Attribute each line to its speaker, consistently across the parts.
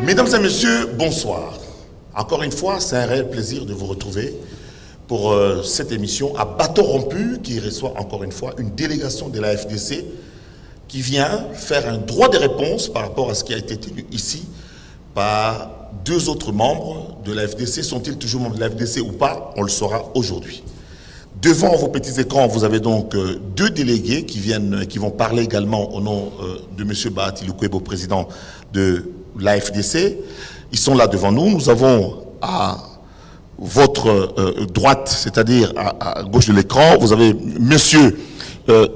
Speaker 1: Mesdames et messieurs, bonsoir. Encore une fois, c'est un réel plaisir de vous retrouver pour cette émission à bateau rompu qui reçoit encore une fois une délégation de la FDC qui vient faire un droit de réponse par rapport à ce qui a été tenu ici par deux autres membres de la FDC. Sont-ils toujours membres de la FDC ou pas? On le saura aujourd'hui. Devant vos petits écrans, vous avez donc deux délégués qui vont parler également au nom de M. Bahati Lukwebo, président de la FDC. Ils sont là devant nous. Nous avons à votre droite, c'est-à-dire à gauche de l'écran, vous avez M.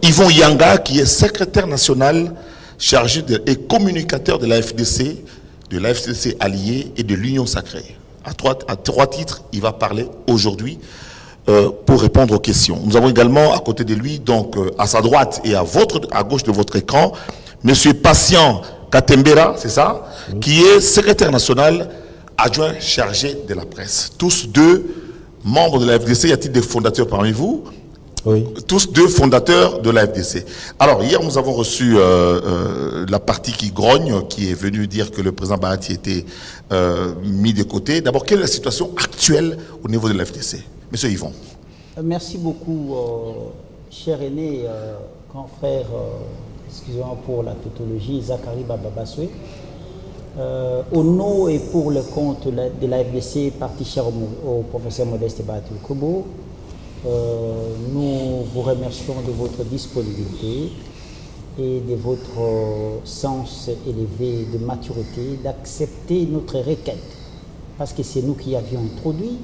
Speaker 1: Yvon Yanga, qui est secrétaire national chargé et communicateur de la FDC alliée et de l'Union sacrée. À trois titres, il va parler aujourd'hui pour répondre aux questions. Nous avons également à côté de lui, donc à sa droite et à gauche de votre écran, M. Patient Katembera, c'est ça, qui est secrétaire national adjoint chargé de la presse. Tous deux membres de la FDC. Y a-t-il des fondateurs parmi vous?
Speaker 2: Oui.
Speaker 1: Tous deux fondateurs de la FDC. Alors, hier, nous avons reçu la partie qui grogne, qui est venue dire que le président Bahati était mis de côté. D'abord, quelle est la situation actuelle au niveau de la FDC? Monsieur Yvon.
Speaker 3: Merci beaucoup, cher aîné, grand frère, excusez-moi pour la tautologie, Zachary Bababaswe. Au nom et pour le compte de la FDC, parti cher au professeur Modeste Bahati Lukwebo, nous vous remercions de votre disponibilité et de votre sens élevé de maturité d'accepter notre requête, parce que c'est nous qui avions introduit,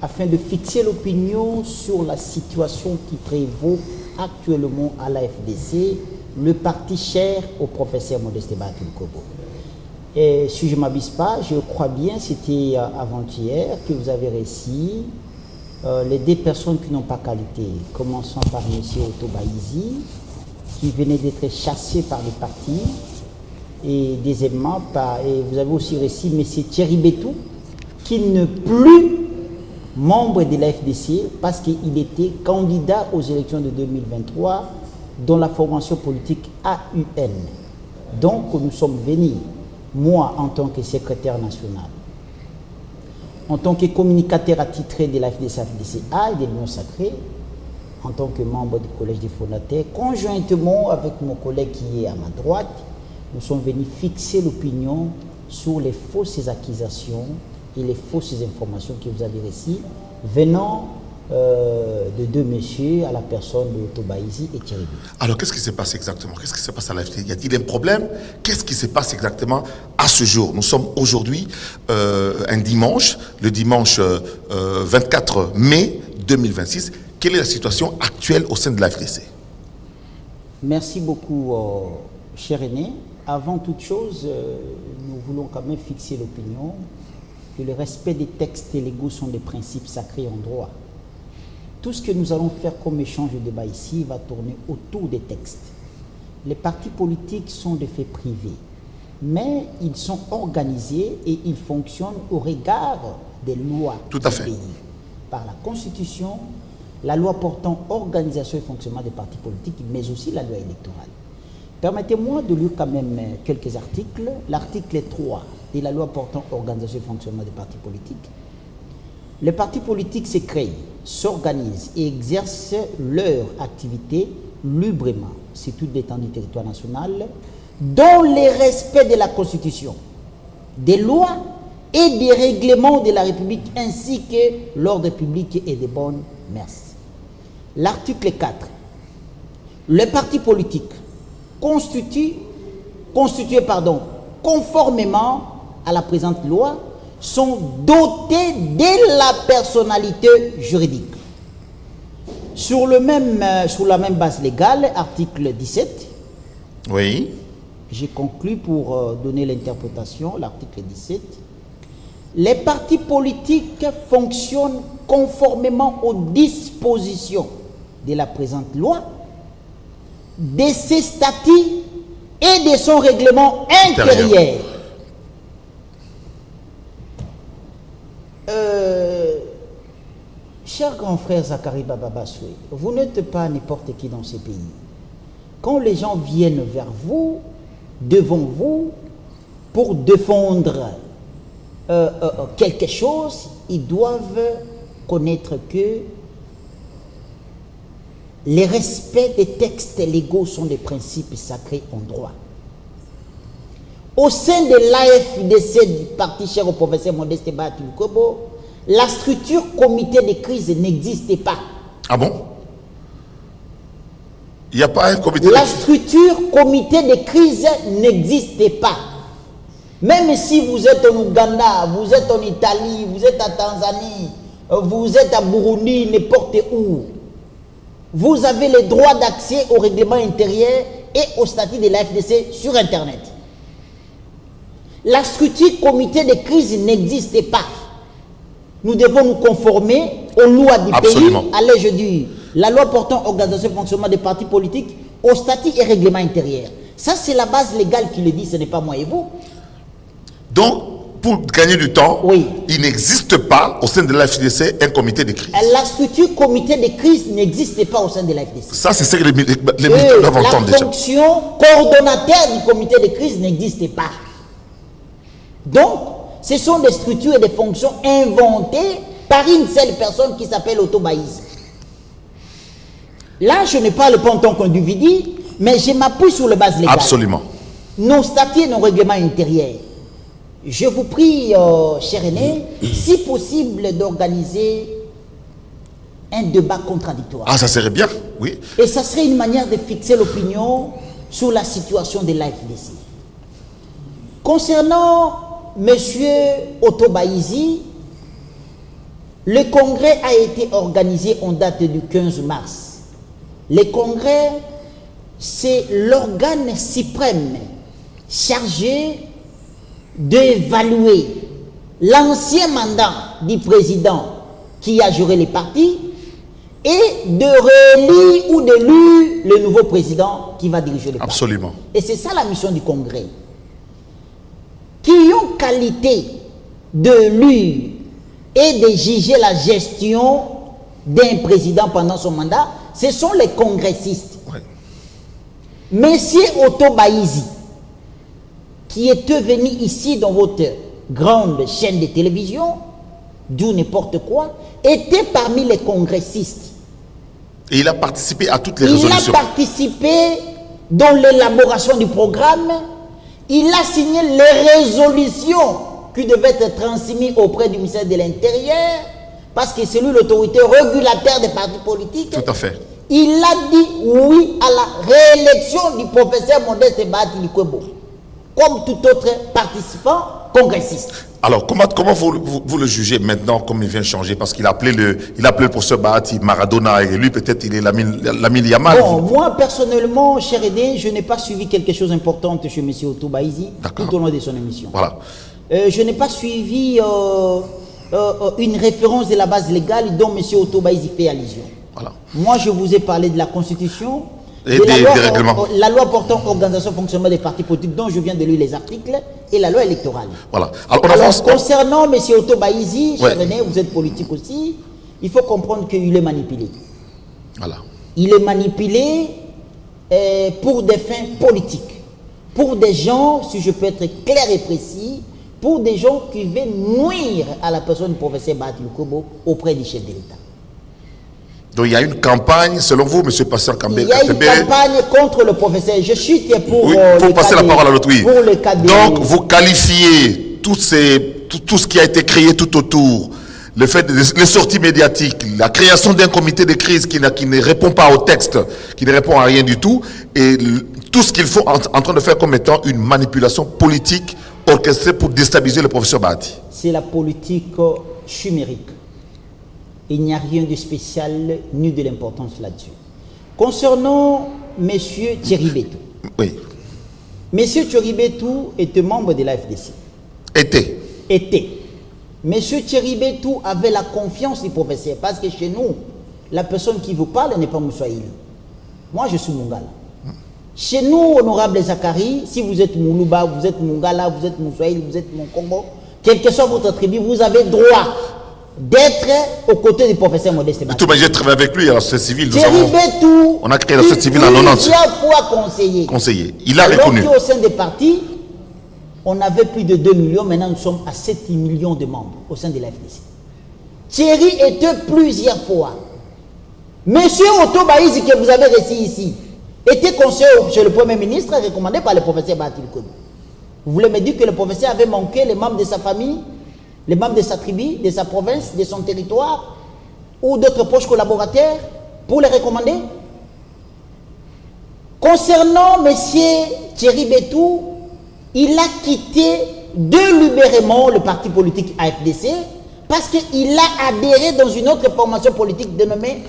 Speaker 3: afin de fixer l'opinion sur la situation qui prévaut actuellement à la FDC, le parti cher au professeur Modeste Bahati Lukwebo. Et si je ne m'abuse pas, je crois bien, c'était avant-hier que vous avez réussi les deux personnes qui n'ont pas qualité, commençant par M. Otto Baïzi, qui venait d'être chassé par le parti, et deuxièmement, et vous avez aussi réussi M. Thierry Betou, qui n'est plus membre de la FDC parce qu'il était candidat aux élections de 2023 dans la formation politique AUN. Donc nous sommes venus, moi en tant que secrétaire national, en tant que communicateur attitré de la FDC-A et de l'Union sacrée, en tant que membre du collège des fondateurs, conjointement avec mon collègue qui est à ma droite, nous sommes venus fixer l'opinion sur les fausses accusations et les fausses informations que vous avez reçues venant de deux messieurs à la personne de Otto Baïzi et Thierry Betou.
Speaker 1: Alors, qu'est-ce qui s'est passé exactement? Qu'est-ce qui s'est passé à la FDC? Y a-t-il un problème? Qu'est-ce qui se passe exactement à ce jour? Nous sommes aujourd'hui un dimanche, le dimanche 24 mai 2026. Quelle est la situation actuelle au sein de la FDC?
Speaker 3: Merci beaucoup, cher aîné. Avant toute chose, nous voulons quand même fixer l'opinion que le respect des textes légaux sont des principes sacrés en droit. Tout ce que nous allons faire comme échange de débat ici va tourner autour des textes. Les partis politiques sont des faits privés, mais ils sont organisés et ils fonctionnent au regard des lois
Speaker 1: du pays,
Speaker 3: par la Constitution, la loi portant organisation et fonctionnement des partis politiques, mais aussi la loi électorale. Permettez-moi de lire quand même quelques articles. L'article 3 de la loi portant organisation et fonctionnement des partis politiques. Les partis politiques se créent, s'organisent et exercent leur activité librement sur toute l'étendue du territoire national, dans le respect de la Constitution, des lois et des règlements de la République, ainsi que l'ordre public et des bonnes mœurs. L'article 4. Les partis politiques constitués conformément à la présente loi sont dotés de la personnalité juridique. Sur la même base légale, article 17.
Speaker 1: Oui.
Speaker 3: J'ai conclu pour donner l'interprétation, l'article 17. Les partis politiques fonctionnent conformément aux dispositions de la présente loi, de ses statuts et de son règlement intérieur. Cher grand frère Zachary Bababaswe, vous n'êtes pas n'importe qui dans ce pays. Quand les gens viennent vers vous, devant vous, pour défendre quelque chose, ils doivent connaître que les respects des textes légaux sont des principes sacrés en droit. Au sein de l'AFDC, du parti cher au professeur Modeste Bahati Lukwebo, la structure comité de crise n'existe pas.
Speaker 1: Ah bon? Il n'y a pas un comité
Speaker 3: La structure comité de crise n'existe pas. Même si vous êtes en Ouganda, vous êtes en Italie, vous êtes en Tanzanie, vous êtes à Burundi, n'importe où, vous avez le droit d'accès au règlement intérieur et au statut de la FDC sur Internet. La structure comité de crise n'existe pas. Nous devons nous conformer aux lois du
Speaker 1: Absolument.
Speaker 3: pays, allez je dis, la loi portant organisation et fonctionnement des partis politiques, au statut et règlement intérieur. Ça, c'est la base légale qui le dit, ce n'est pas moi et vous.
Speaker 1: Donc, pour gagner du temps,
Speaker 3: Oui.
Speaker 1: il n'existe pas au sein de la FDC un comité de crise.
Speaker 3: La structure comité de crise n'existe pas au sein de la FDC.
Speaker 1: Ça, c'est ce que les militaires doivent entendre
Speaker 3: La
Speaker 1: déjà.
Speaker 3: fonction coordonnateur du comité de crise n'existe pas. Donc, ce sont des structures et des fonctions inventées par une seule personne qui s'appelle Otto Baïs. Là, je ne parle pas en tant qu'individu, mais je m'appuie sur les bases légales.
Speaker 1: Absolument.
Speaker 3: Nos statuts et nos règlements intérieurs. Je vous prie, cher aîné, si possible, d'organiser un débat contradictoire.
Speaker 1: Ah, ça serait bien, oui.
Speaker 3: Et ça serait une manière de fixer l'opinion sur la situation de l'AFDC. Concernant M. Otto Baïzi, le congrès a été organisé en date du 15 mars. Le congrès, c'est l'organe suprême chargé d'évaluer l'ancien mandat du président qui a géré les partis et de réélire ou d'élire le nouveau président qui va diriger les partis.
Speaker 1: Absolument.
Speaker 3: Et c'est ça la mission du congrès. Qui ont qualité de lire et de juger la gestion d'un président pendant son mandat, ce sont les congressistes.
Speaker 1: Ouais.
Speaker 3: Monsieur Otto Baïzi, qui est venu ici dans votre grande chaîne de télévision, d'où n'importe quoi, était parmi les congressistes.
Speaker 1: Et il a participé à toutes les
Speaker 3: Il
Speaker 1: résolutions.
Speaker 3: a participé dans l'élaboration du programme. Il a signé les résolutions qui devaient être transmises auprès du ministère de l'Intérieur, parce que c'est lui l'autorité régulateur des partis politiques.
Speaker 1: Tout à fait.
Speaker 3: Il a dit oui à la réélection du professeur Modeste Bahati Lukwebo, comme tout autre participant congressiste.
Speaker 1: Alors, comment vous le jugez maintenant, comme il vient changer? Parce qu'il a appelé le professeur Bahati Maradona, et lui, peut-être, il est Lamine Yamal.
Speaker 3: Bon, moi, personnellement, cher aîné, je n'ai pas suivi quelque chose d'important chez M. Otto Baïzi tout au long de son émission.
Speaker 1: Voilà.
Speaker 3: Je n'ai pas suivi une référence de la base légale dont M. Otto Baïzi fait allusion.
Speaker 1: Voilà.
Speaker 3: Moi, je vous ai parlé de la Constitution,
Speaker 1: Et
Speaker 3: de
Speaker 1: des règlements.
Speaker 3: la loi portant organisation et fonctionnement des partis politiques, dont je viens de lire les articles, et la loi électorale.
Speaker 1: Voilà. Alors,
Speaker 3: Concernant M. Otto Baïzi, cher
Speaker 1: Ouais.
Speaker 3: René, vous êtes politique aussi, il faut comprendre qu'il est manipulé.
Speaker 1: Voilà.
Speaker 3: Il est manipulé pour des fins politiques, pour des gens, si je peux être clair et précis, pour des gens qui veulent nuire à la personne du professeur Bahati Lukwebo auprès du chef de l'État.
Speaker 1: Donc, il y a une campagne, selon vous, M. Patient Kambé.
Speaker 3: Il y a une campagne contre le professeur. Je suis pour,
Speaker 1: Oui, pour passer la parole à l'autre, oui.
Speaker 3: pour le cas de...
Speaker 1: Donc, vous qualifiez tout ce qui a été créé tout autour, le fait les sorties médiatiques, la création d'un comité de crise qui ne répond pas au texte, qui ne répond à rien du tout, et tout ce qu'il faut en train de faire comme étant une manipulation politique orchestrée pour déstabiliser le professeur Bahati.
Speaker 3: C'est la politique chimérique. Il n'y a rien de spécial ni de l'importance là-dessus. Concernant M. Thierry Betou.
Speaker 1: Oui.
Speaker 3: M. Thierry Betou était membre de la FDC. Était. M. Thierry Betou avait la confiance du professeur, parce que chez nous, la personne qui vous parle n'est pas Moussaïl. Moi, je suis Mungala. Chez nous, honorable Zachary, si vous êtes Moulouba, vous êtes Mungala, vous êtes Moussaïl, vous êtes Monkongo, quelle que soit votre tribu, vous avez droit d'être aux côtés du professeur Modeste Bahati.
Speaker 1: J'ai travaillé avec lui à la société civile.
Speaker 3: Thierry Betou,
Speaker 1: on a créé la société civile en 90.
Speaker 3: Plusieurs fois conseiller.
Speaker 1: Il a reconnu.
Speaker 3: Alors qu'au sein des partis, on avait plus de 2 millions, maintenant nous sommes à 7 millions de membres au sein de la FDC. Thierry était plusieurs fois. Monsieur Otto Baïzi, que vous avez reçu ici, était conseiller chez le Premier ministre, recommandé par le professeur Bahati Lukwebo. Vous voulez me dire que le professeur avait manqué les membres de sa famille, les membres de sa tribu, de sa province, de son territoire, ou d'autres proches collaborateurs, pour les recommander? Concernant M. Thierry Bétou, il a quitté délibérément le parti politique AFDC parce qu'il a adhéré dans une autre formation politique dénommée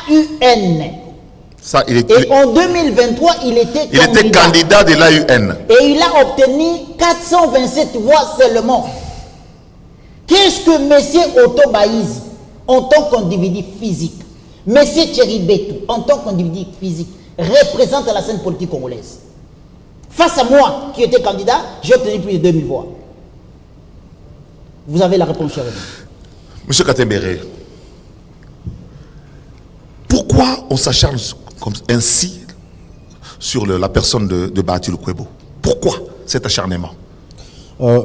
Speaker 3: AUN.
Speaker 1: Ça,
Speaker 3: Et en 2023, il était
Speaker 1: candidat de l'AUN.
Speaker 3: Et il a obtenu 427 voix seulement. Qu'est-ce que M. Otto Baïzi, en tant qu'individu physique, M. Thierry Bétou, en tant qu'individu physique, représente la scène politique congolaise? Face à moi, qui était candidat, j'ai obtenu plus de 2000 voix. Vous avez la réponse, cher ami.
Speaker 1: Monsieur Katembere, pourquoi on s'acharne ainsi sur la personne de Bahati Lukwebo? Pourquoi cet acharnement?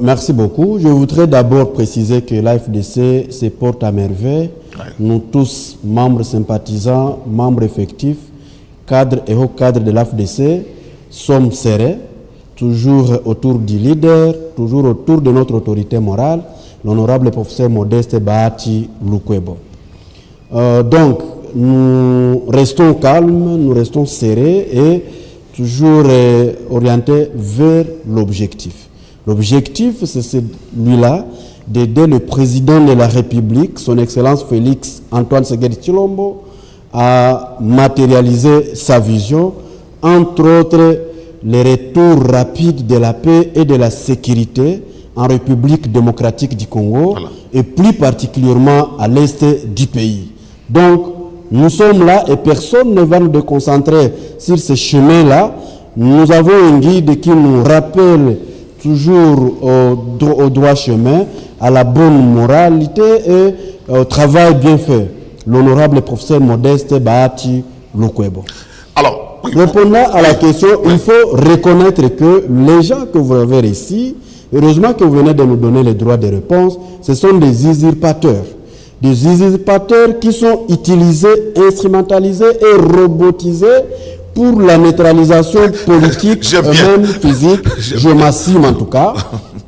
Speaker 2: Merci beaucoup. Je voudrais d'abord préciser que l'AFDC se porte à merveille. Ouais. Nous tous, membres sympathisants, membres effectifs, cadres et hauts cadres de l'AFDC, sommes serrés, toujours autour du leader, toujours autour de notre autorité morale, l'honorable professeur Modeste Bahati Lukwebo. Donc, nous restons calmes, nous restons serrés et toujours orientés vers l'objectif. L'objectif, c'est celui-là, d'aider le président de la République, son Excellence Félix Antoine Tshisekedi Tshilombo, à matérialiser sa vision, entre autres le retour rapide de la paix et de la sécurité en République démocratique du Congo, voilà, et plus particulièrement à l'est du pays. Donc, nous sommes là et personne ne va nous déconcentrer sur ce chemin-là. Nous avons un guide qui nous rappelle toujours au droit chemin, à la bonne moralité et au travail bien fait. L'honorable professeur Modeste Bahati Lukwebo.
Speaker 1: Alors, oui,
Speaker 2: répondant à la question, il faut reconnaître que les gens que vous avez ici, heureusement que vous venez de nous donner les droits de réponse, ce sont des usurpateurs. Des usurpateurs qui sont utilisés, instrumentalisés et robotisés pour la neutralisation politique et même physique, je m'assume en tout cas,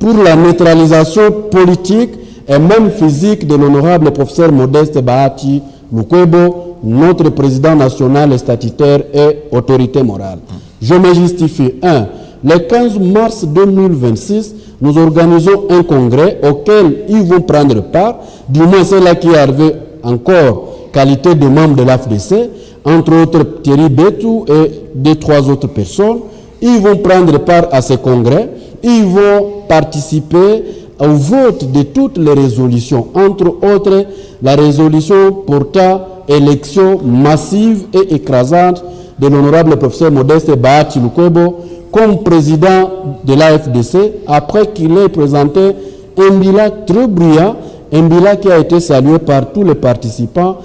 Speaker 2: pour la neutralisation politique et même physique de l'honorable professeur Modeste Bahati Lukwebo, notre président national statutaire et autorité morale. Je me justifie. 1. Le 15 mars 2026, nous organisons un congrès auquel ils vont prendre part, du moins ceux-là qui avaient encore qualité de membre de l'AFDC, entre autres Thierry Bétou et 2-3 autres personnes. Ils vont prendre part à ce congrès, ils vont participer au vote de toutes les résolutions, entre autres la résolution portant élection massive et écrasante de l'honorable professeur Modeste Bahati Lukwebo comme président de l'AFDC, après qu'il ait présenté un bilan très brillant, un bilan qui a été salué par tous les participants,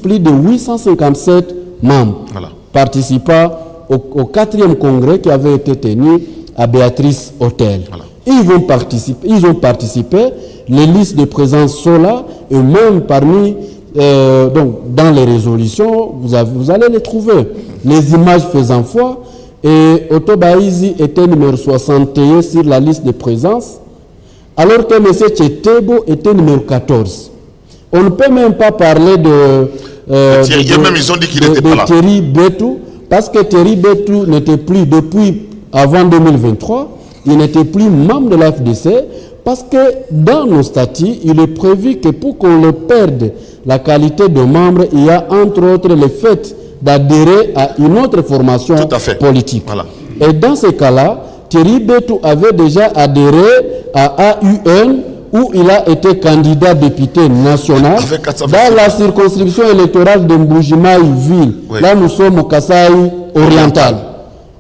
Speaker 2: plus de 857 membres, voilà, participant au 4e congrès qui avait été tenu à Béatrice Hôtel. Voilà. Ils ont participé, les listes de présence sont là, et même parmi, donc dans les résolutions, vous allez les trouver. Les images faisant foi, et Otto Baïzi était numéro 61 sur la liste de présence, alors que M. Tchetebo était numéro 14. On ne peut même pas parler de Thierry Bétou, parce que Thierry Bétou n'était plus, depuis avant 2023, il n'était plus membre de l'AFDC, parce que dans nos statuts, il est prévu que pour qu'on le perde la qualité de membre, il y a entre autres le fait d'adhérer à une autre formation politique. Voilà. Et dans ce cas-là, Thierry Bétou avait déjà adhéré à AUN, où il a été candidat député national dans la circonscription électorale de Mbujimaï-Ville. Oui. Là, nous sommes au Kasaï oriental.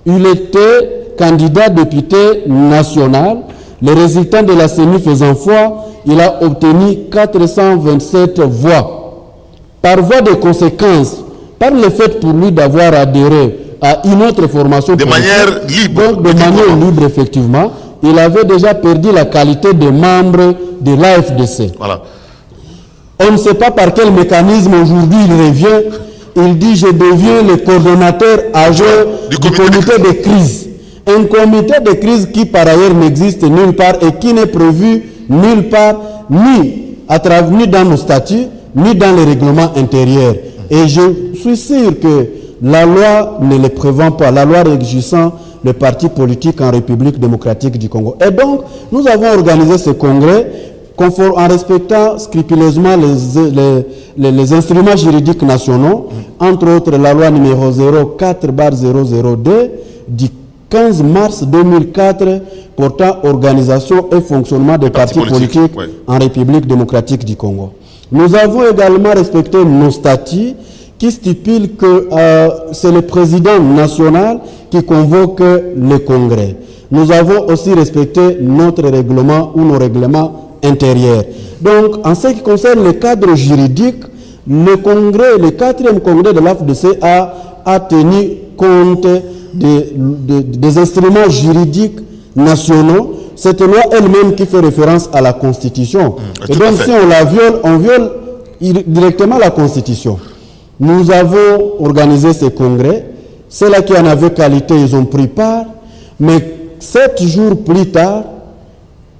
Speaker 2: Il était candidat député national. Le résultat de la CENI faisant foi, il a obtenu 427 voix. Par voie de conséquence, par le fait pour lui d'avoir adhéré à une autre formation
Speaker 1: de manière libre,
Speaker 2: donc de manière libre effectivement, il avait déjà perdu la qualité de membre de l'AFDC.
Speaker 1: Voilà.
Speaker 2: On ne sait pas par quel mécanisme aujourd'hui il revient. Il dit je deviens le coordonnateur adjoint du comité de crise. Un comité de crise qui par ailleurs n'existe nulle part et qui n'est prévu nulle part, ni dans nos statuts, ni dans les règlements intérieurs. Et je suis sûr que la loi ne le prévoit pas, la loi régissant le parti politique en République démocratique du Congo. Et donc, nous avons organisé ce congrès en respectant scrupuleusement les instruments juridiques nationaux, entre autres la loi numéro 04/002 du 15 mars 2004 portant organisation et fonctionnement des partis politiques en République démocratique du Congo. Nous avons également respecté nos statuts qui stipulent que c'est le président national qui convoque le congrès. Nous avons aussi respecté notre règlement ou nos règlements intérieurs. Donc, en ce qui concerne le cadre juridique, le congrès, le 4e congrès de l'AFDC a tenu compte des instruments juridiques nationaux. Cette loi elle-même qui fait référence à la Constitution. Et donc, si on la viole, on viole directement la Constitution. Nous avons organisé ce congrès. Ceux-là qui en avaient qualité, ils ont pris part. Mais 7 jours plus tard,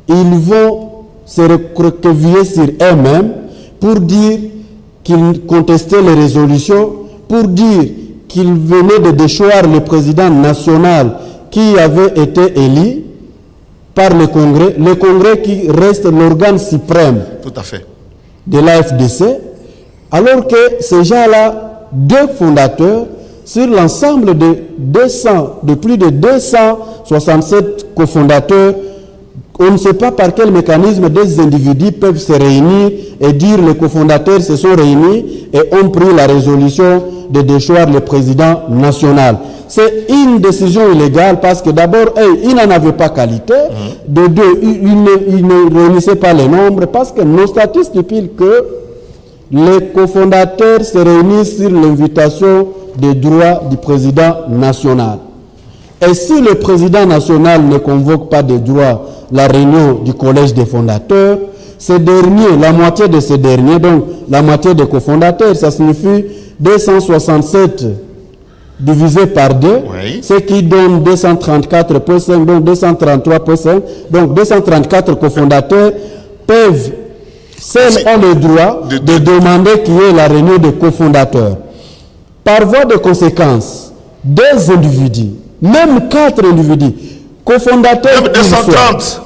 Speaker 2: ils vont se recroqueviller sur eux-mêmes pour dire qu'ils contestaient les résolutions, pour dire qu'ils venaient de déchoir le président national qui avait été élu par le Congrès qui reste l'organe suprême de l'AFDC, alors que ces gens-là, 2 fondateurs, sur l'ensemble de plus de 267 cofondateurs, on ne sait pas par quel mécanisme des individus peuvent se réunir et dire les cofondateurs se sont réunis et ont pris la résolution de déchoir le président national. C'est une décision illégale parce que d'abord, il n'en avait pas qualité. De deux, il ne réunissait pas les nombres parce que nos statuts stipulent que les cofondateurs se réunissent sur l'invitation des droits du président national. Et si le président national ne convoque pas de droit la réunion du collège des fondateurs, ces derniers, la moitié de ces derniers, donc la moitié des cofondateurs, ça signifie 267 divisé par 2, ce qui donne 234,5, donc 233,5. Donc 234 cofondateurs peuvent, seuls ont le droit de demander qu'il y ait la réunion des cofondateurs. Par voie de conséquence, 2 individus, même 4 individus, cofondateurs,
Speaker 1: même 230,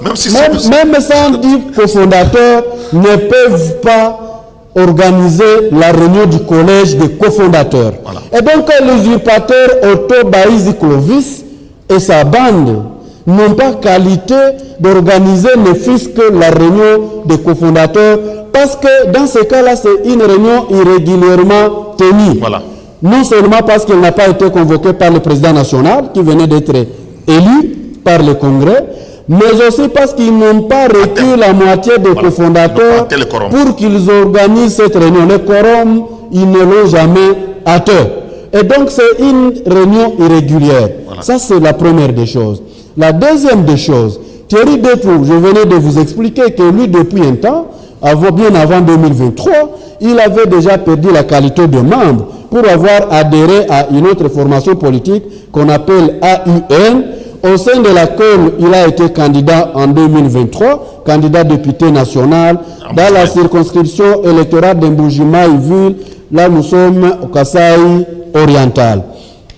Speaker 2: même 110 cofondateurs ne peuvent pas organiser la réunion du collège des cofondateurs. Voilà. Et donc l'usurpateur Otto Baïzi Clovis et sa bande n'ont pas qualité d'organiser ne fût-ce que la réunion des cofondateurs, parce que dans ce cas-là, c'est une réunion irrégulièrement tenue. Voilà. Non seulement parce qu'elle n'a pas été convoquée par le président national, qui venait d'être élu par le Congrès, mais aussi parce qu'ils n'ont pas requis la moitié des cofondateurs pour qu'ils organisent cette réunion. Le quorum, ils ne l'ont jamais atteint. Et donc, c'est une réunion irrégulière. Voilà. Ça, c'est la première des choses. La deuxième des choses, Thierry Bétrou, je venais de vous expliquer que lui, depuis un temps, bien avant 2023, il avait déjà perdu la qualité de membre pour avoir adhéré à une autre formation politique qu'on appelle AUN, au sein de laquelle il a été candidat en 2023, candidat député national, dans la circonscription électorale d'Mbujima-Ville, là nous sommes au Kasaï oriental.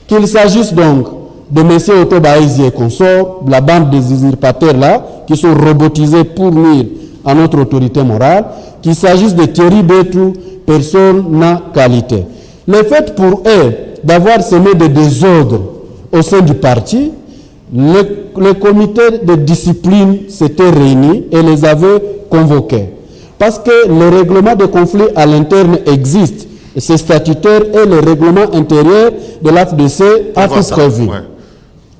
Speaker 2: Qu'il s'agisse donc de M. Otto Baïzi et consorts, la bande des usurpateurs là, qui sont robotisés pour nuire à notre autorité morale, qu'il s'agisse de Thierry Bétrou, personne n'a qualité. Le fait pour eux d'avoir semé des désordres au sein du parti, le comité de discipline s'était réuni et les avait convoqués. Parce que le règlement de conflit à l'interne existe. Et c'est statutaire et le règlement intérieur de l'AFDC a tout prévu. Ouais.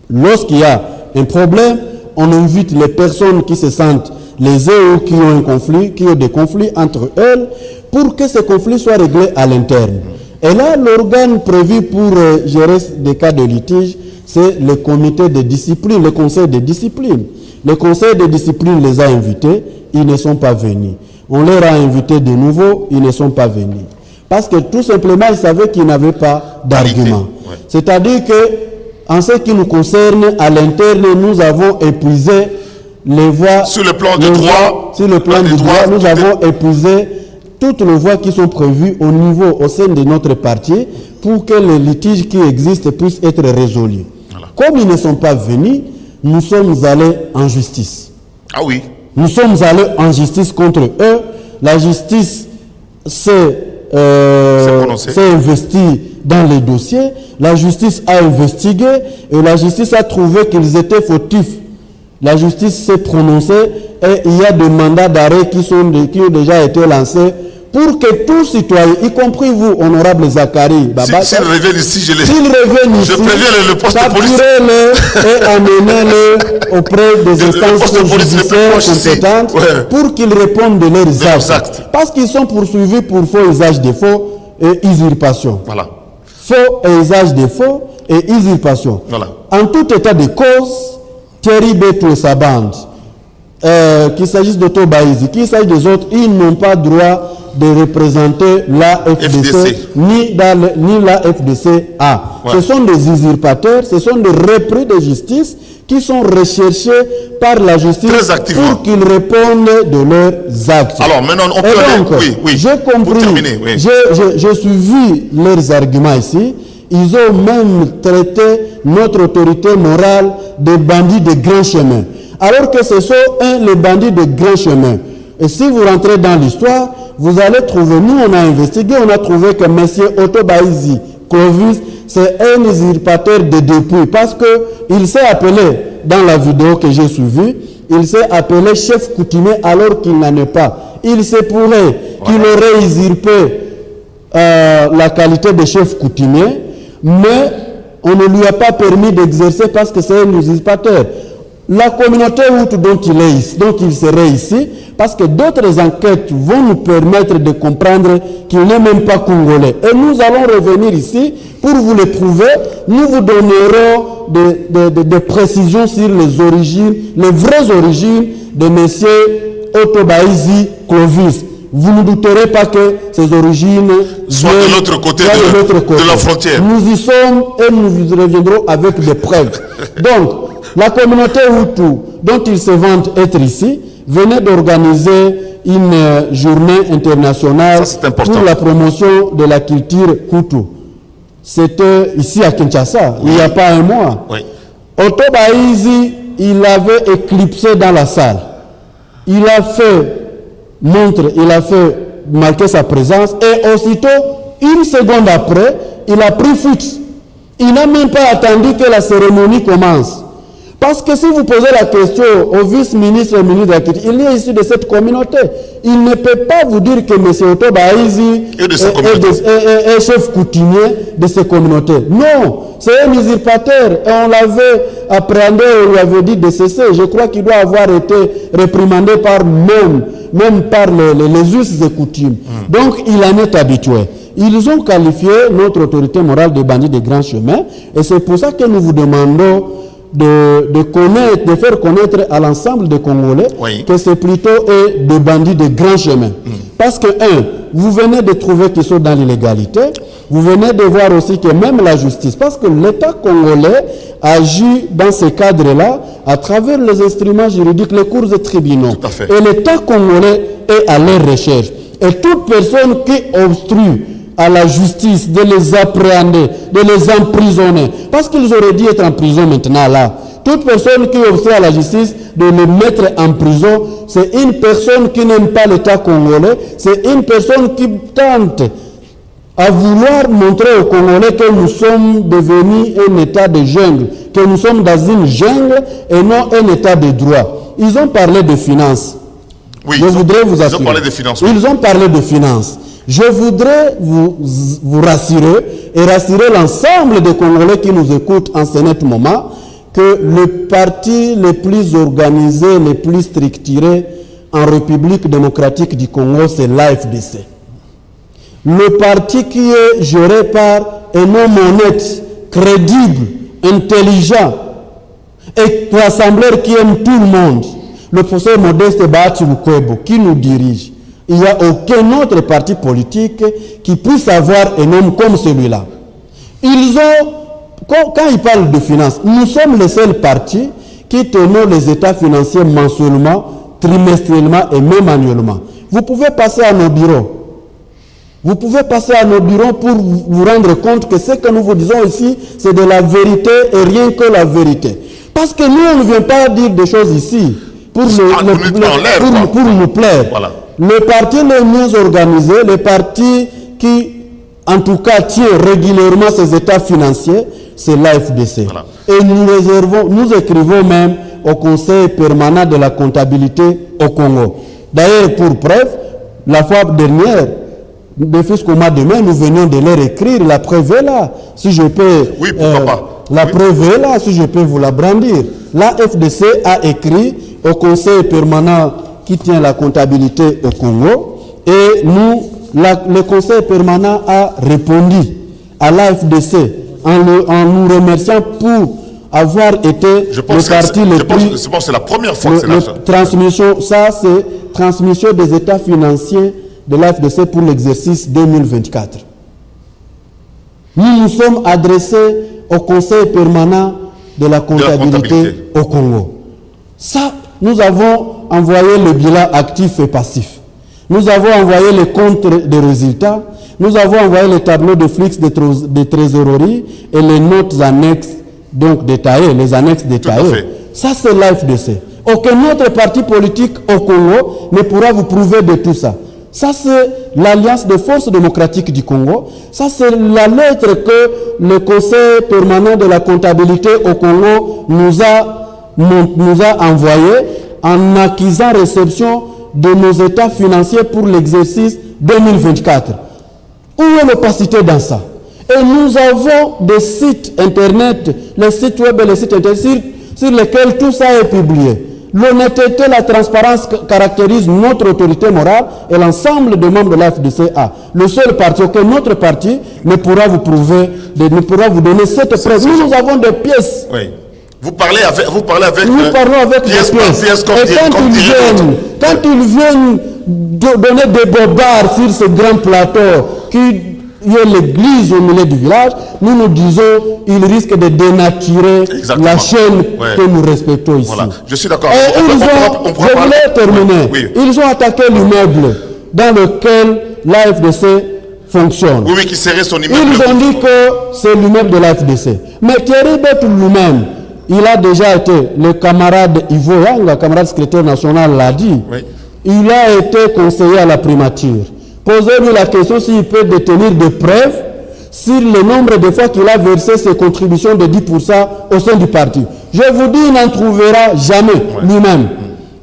Speaker 2: Lorsqu'il y a un problème, on invite les personnes qui se sentent lésées ou qui ont un conflit, qui ont des conflits entre elles, pour que ce conflit soit réglé à l'interne. Et là, l'organe prévu pour gérer des cas de litige, c'est le comité de discipline, le conseil de discipline. Le conseil de discipline les a invités, ils ne sont pas venus. On leur a invités de nouveau, ils ne sont pas venus. Parce que tout simplement, ils savaient qu'ils n'avaient pas d'argument.
Speaker 1: Ouais.
Speaker 2: C'est-à-dire que, en ce qui nous concerne, à l'interne, nous avons épuisé les voies.
Speaker 1: Sur le plan du droit.
Speaker 2: Sur le plan du droit, nous avons épuisé toutes les voies qui sont prévues au sein de notre parti pour que les litiges qui existent puissent être résolus. Voilà. Comme ils ne sont pas venus, nous sommes allés en justice.
Speaker 1: Ah oui.
Speaker 2: Nous sommes allés en justice contre eux. La justice s'est investie dans les dossiers. La justice a investigué et la justice a trouvé qu'ils étaient fautifs. La justice s'est prononcée et il y a des mandats d'arrêt qui ont déjà été lancés pour que tout citoyen, y compris vous, honorable Zachary Baba,
Speaker 1: s'ils reviennent ici, je
Speaker 2: préviens
Speaker 1: le poste de police.
Speaker 2: Capturez-le et amenez-le auprès des instances judiciaires compétentes pour qu'ils répondent de leurs actes. Parce qu'ils sont poursuivis pour faux usage de faux et usurpation.
Speaker 1: Voilà.
Speaker 2: Faux et usage de faux et usurpation.
Speaker 1: Voilà.
Speaker 2: En tout état de cause, Thierry Betou et sa bande, qu'il s'agisse d'Otto Baïzi, qu'il s'agisse des autres, ils n'ont pas droit de représenter la FDC, ni la FDC-A. Ouais. Ce sont des usurpateurs, ce sont des repris de justice qui sont recherchés par la justice pour qu'ils répondent de leurs actes.
Speaker 1: Alors maintenant, on peut
Speaker 2: oui. J'ai compris, j'ai suivi leurs arguments ici. Ils ont même traité notre autorité morale de bandits de grand chemin. Alors que ce sont les bandits de grand chemin. Et si vous rentrez dans l'histoire, vous allez trouver, nous on a investigué, on a trouvé que M. Otto Baïzi Clovis, c'est un usurpateur de dépouilles parce qu'il s'est appelé, dans la vidéo que j'ai suivie, il s'est appelé chef coutumier alors qu'il n'en est pas. Il se pourrait qu'il aurait usurpé la qualité de chef coutumier, mais on ne lui a pas permis d'exercer parce que c'est un usurpateur. La communauté Hutu dont il serait ici, parce que d'autres enquêtes vont nous permettre de comprendre qu'il n'est même pas congolais. Et nous allons revenir ici pour vous le prouver. Nous vous donnerons des précisions sur les origines, les vraies origines de M. Otto Baïzi Clovis. Vous ne douterez pas que ces origines
Speaker 1: soient de l'autre côté de la frontière.
Speaker 2: Nous y sommes et nous reviendrons avec des preuves. Donc, la communauté Hutu, dont ils se vantent être ici, venait d'organiser une journée internationale pour la promotion de la culture Hutu. C'était ici à Kinshasa, il n'y a pas un mois.
Speaker 1: Oui.
Speaker 2: Otto Baïzi, il avait éclipsé dans la salle. Il a fait marquer sa présence et aussitôt, une seconde après, il a pris fuite. Il n'a même pas attendu que la cérémonie commence. Parce que si vous posez la question au vice-ministre et ministre de la Culture, il est issu de cette communauté. Il ne peut pas vous dire que M. Otto Baïzi est chef coutumier de ces communautés. Non, c'est un usurpateur. Et on l'avait appréhendé, on lui avait dit de cesser. Je crois qu'il doit avoir été réprimandé par même par les us et coutumes. Donc, il en est habitué. Ils ont qualifié notre autorité morale de bandits de grand chemin. Et c'est pour ça que nous vous demandons de faire connaître à l'ensemble des Congolais que c'est plutôt des bandits de grand chemin. Parce que, vous venez de trouver qu'ils sont dans l'illégalité, vous venez de voir aussi que même la justice, parce que l'État congolais agit dans ce cadre-là à travers les instruments juridiques, les cours et tribunaux. Et l'État congolais est à leur recherche. Et toute personne qui obstrue à la justice de les appréhender, de les emprisonner. Parce qu'ils auraient dû être en prison maintenant là. Toute personne qui obstrue à la justice de les mettre en prison, c'est une personne qui n'aime pas l'État congolais, c'est une personne qui tente à vouloir montrer aux Congolais que nous sommes devenus un État de jungle, que nous sommes dans une jungle et non un État de droit. Ils ont parlé de finances.
Speaker 1: Oui,
Speaker 2: je voudrais vous assurer.
Speaker 1: Ils ont parlé de finances.
Speaker 2: Ils ont parlé de finances. Je voudrais vous rassurer et rassurer l'ensemble des Congolais qui nous écoutent en ce net moment que le parti le plus organisé, le plus structuré en République démocratique du Congo, c'est l'AFDC. Le parti qui est géré par un homme honnête, crédible, intelligent et rassembleur qui aime tout le monde, le professeur Modeste Bahati Lukwebo, qui nous dirige. Il n'y a aucun autre parti politique qui puisse avoir un homme comme celui-là. Ils ont, quand ils parlent de finances, nous sommes les seuls partis qui tenons les états financiers mensuellement, trimestriellement et même annuellement. Vous pouvez passer à nos bureaux. Vous pouvez passer à nos bureaux pour vous rendre compte que ce que nous vous disons ici, c'est de la vérité et rien que la vérité. Parce que nous, on ne vient pas dire des choses ici pour nous plaire. Voilà. Les partis les mieux organisés, les partis qui, en tout cas, tiennent régulièrement ces états financiers, c'est l'AFDC. Voilà. Et nous écrivons même au Conseil permanent de la comptabilité au Congo. D'ailleurs, pour preuve, la fois dernière, jusqu'au mois de mai, nous venions de leur écrire, la preuve est là. Si je peux,
Speaker 1: oui, pourquoi pas.
Speaker 2: La preuve est là, si je peux vous la brandir. La FDC a écrit au Conseil permanent qui tient la comptabilité au Congo, et le Conseil permanent a répondu à la FDC en nous remerciant pour avoir été le parti le plus...
Speaker 1: Je pense que c'est la première fois que c'est là.
Speaker 2: C'est transmission des états financiers de l'AFDC pour l'exercice 2024. Nous nous sommes adressés au Conseil permanent de la comptabilité au Congo. Ça, nous avons envoyé le bilan actif et passif. Nous avons envoyé les comptes de résultats. Nous avons envoyé les tableaux de flux de trésorerie et les notes annexes, donc détaillées, les annexes détaillées. Ça, c'est l'AFDC. Aucun autre parti politique au Congo ne pourra vous prouver de tout ça. Ça, c'est l'Alliance des forces démocratiques du Congo. Ça, c'est la lettre que le Conseil permanent de la comptabilité au Congo nous a envoyée en acquisant réception de nos états financiers pour l'exercice 2024. Où est l'opacité dans ça? Et nous avons des sites internet, les sites web et les sites internet sur lesquels tout ça est publié. L'honnêteté, la transparence caractérise notre autorité morale et l'ensemble des membres de l'AFDCA. Le seul parti, aucun autre parti ne pourra vous prouver, ne pourra vous donner cette preuve. Nous avons des pièces.
Speaker 1: Oui. Vous parlez avec
Speaker 2: nous parlons avec pièce des pièces. Et quand ils viennent donner des bobards sur ce grand plateau il y a l'église au milieu du village, nous nous disons il risque de dénaturer la chaîne que nous respectons ici.
Speaker 1: Voilà. Je suis d'accord.
Speaker 2: Et je voulais terminer. Oui. Ils ont attaqué l'immeuble dans lequel l'AFDC fonctionne.
Speaker 1: Oui, qui serait son immeuble.
Speaker 2: Ils ont dit que c'est l'immeuble de l'AFDC. Mais Thierry Bett lui-même, il a déjà été, le camarade Ivo Yang, le camarade secrétaire national l'a dit, il a été conseiller à la primature. Posez-lui la question s'il peut détenir des preuves sur le nombre de fois qu'il a versé ses contributions de 10% au sein du parti. Je vous dis, il n'en trouvera jamais lui-même.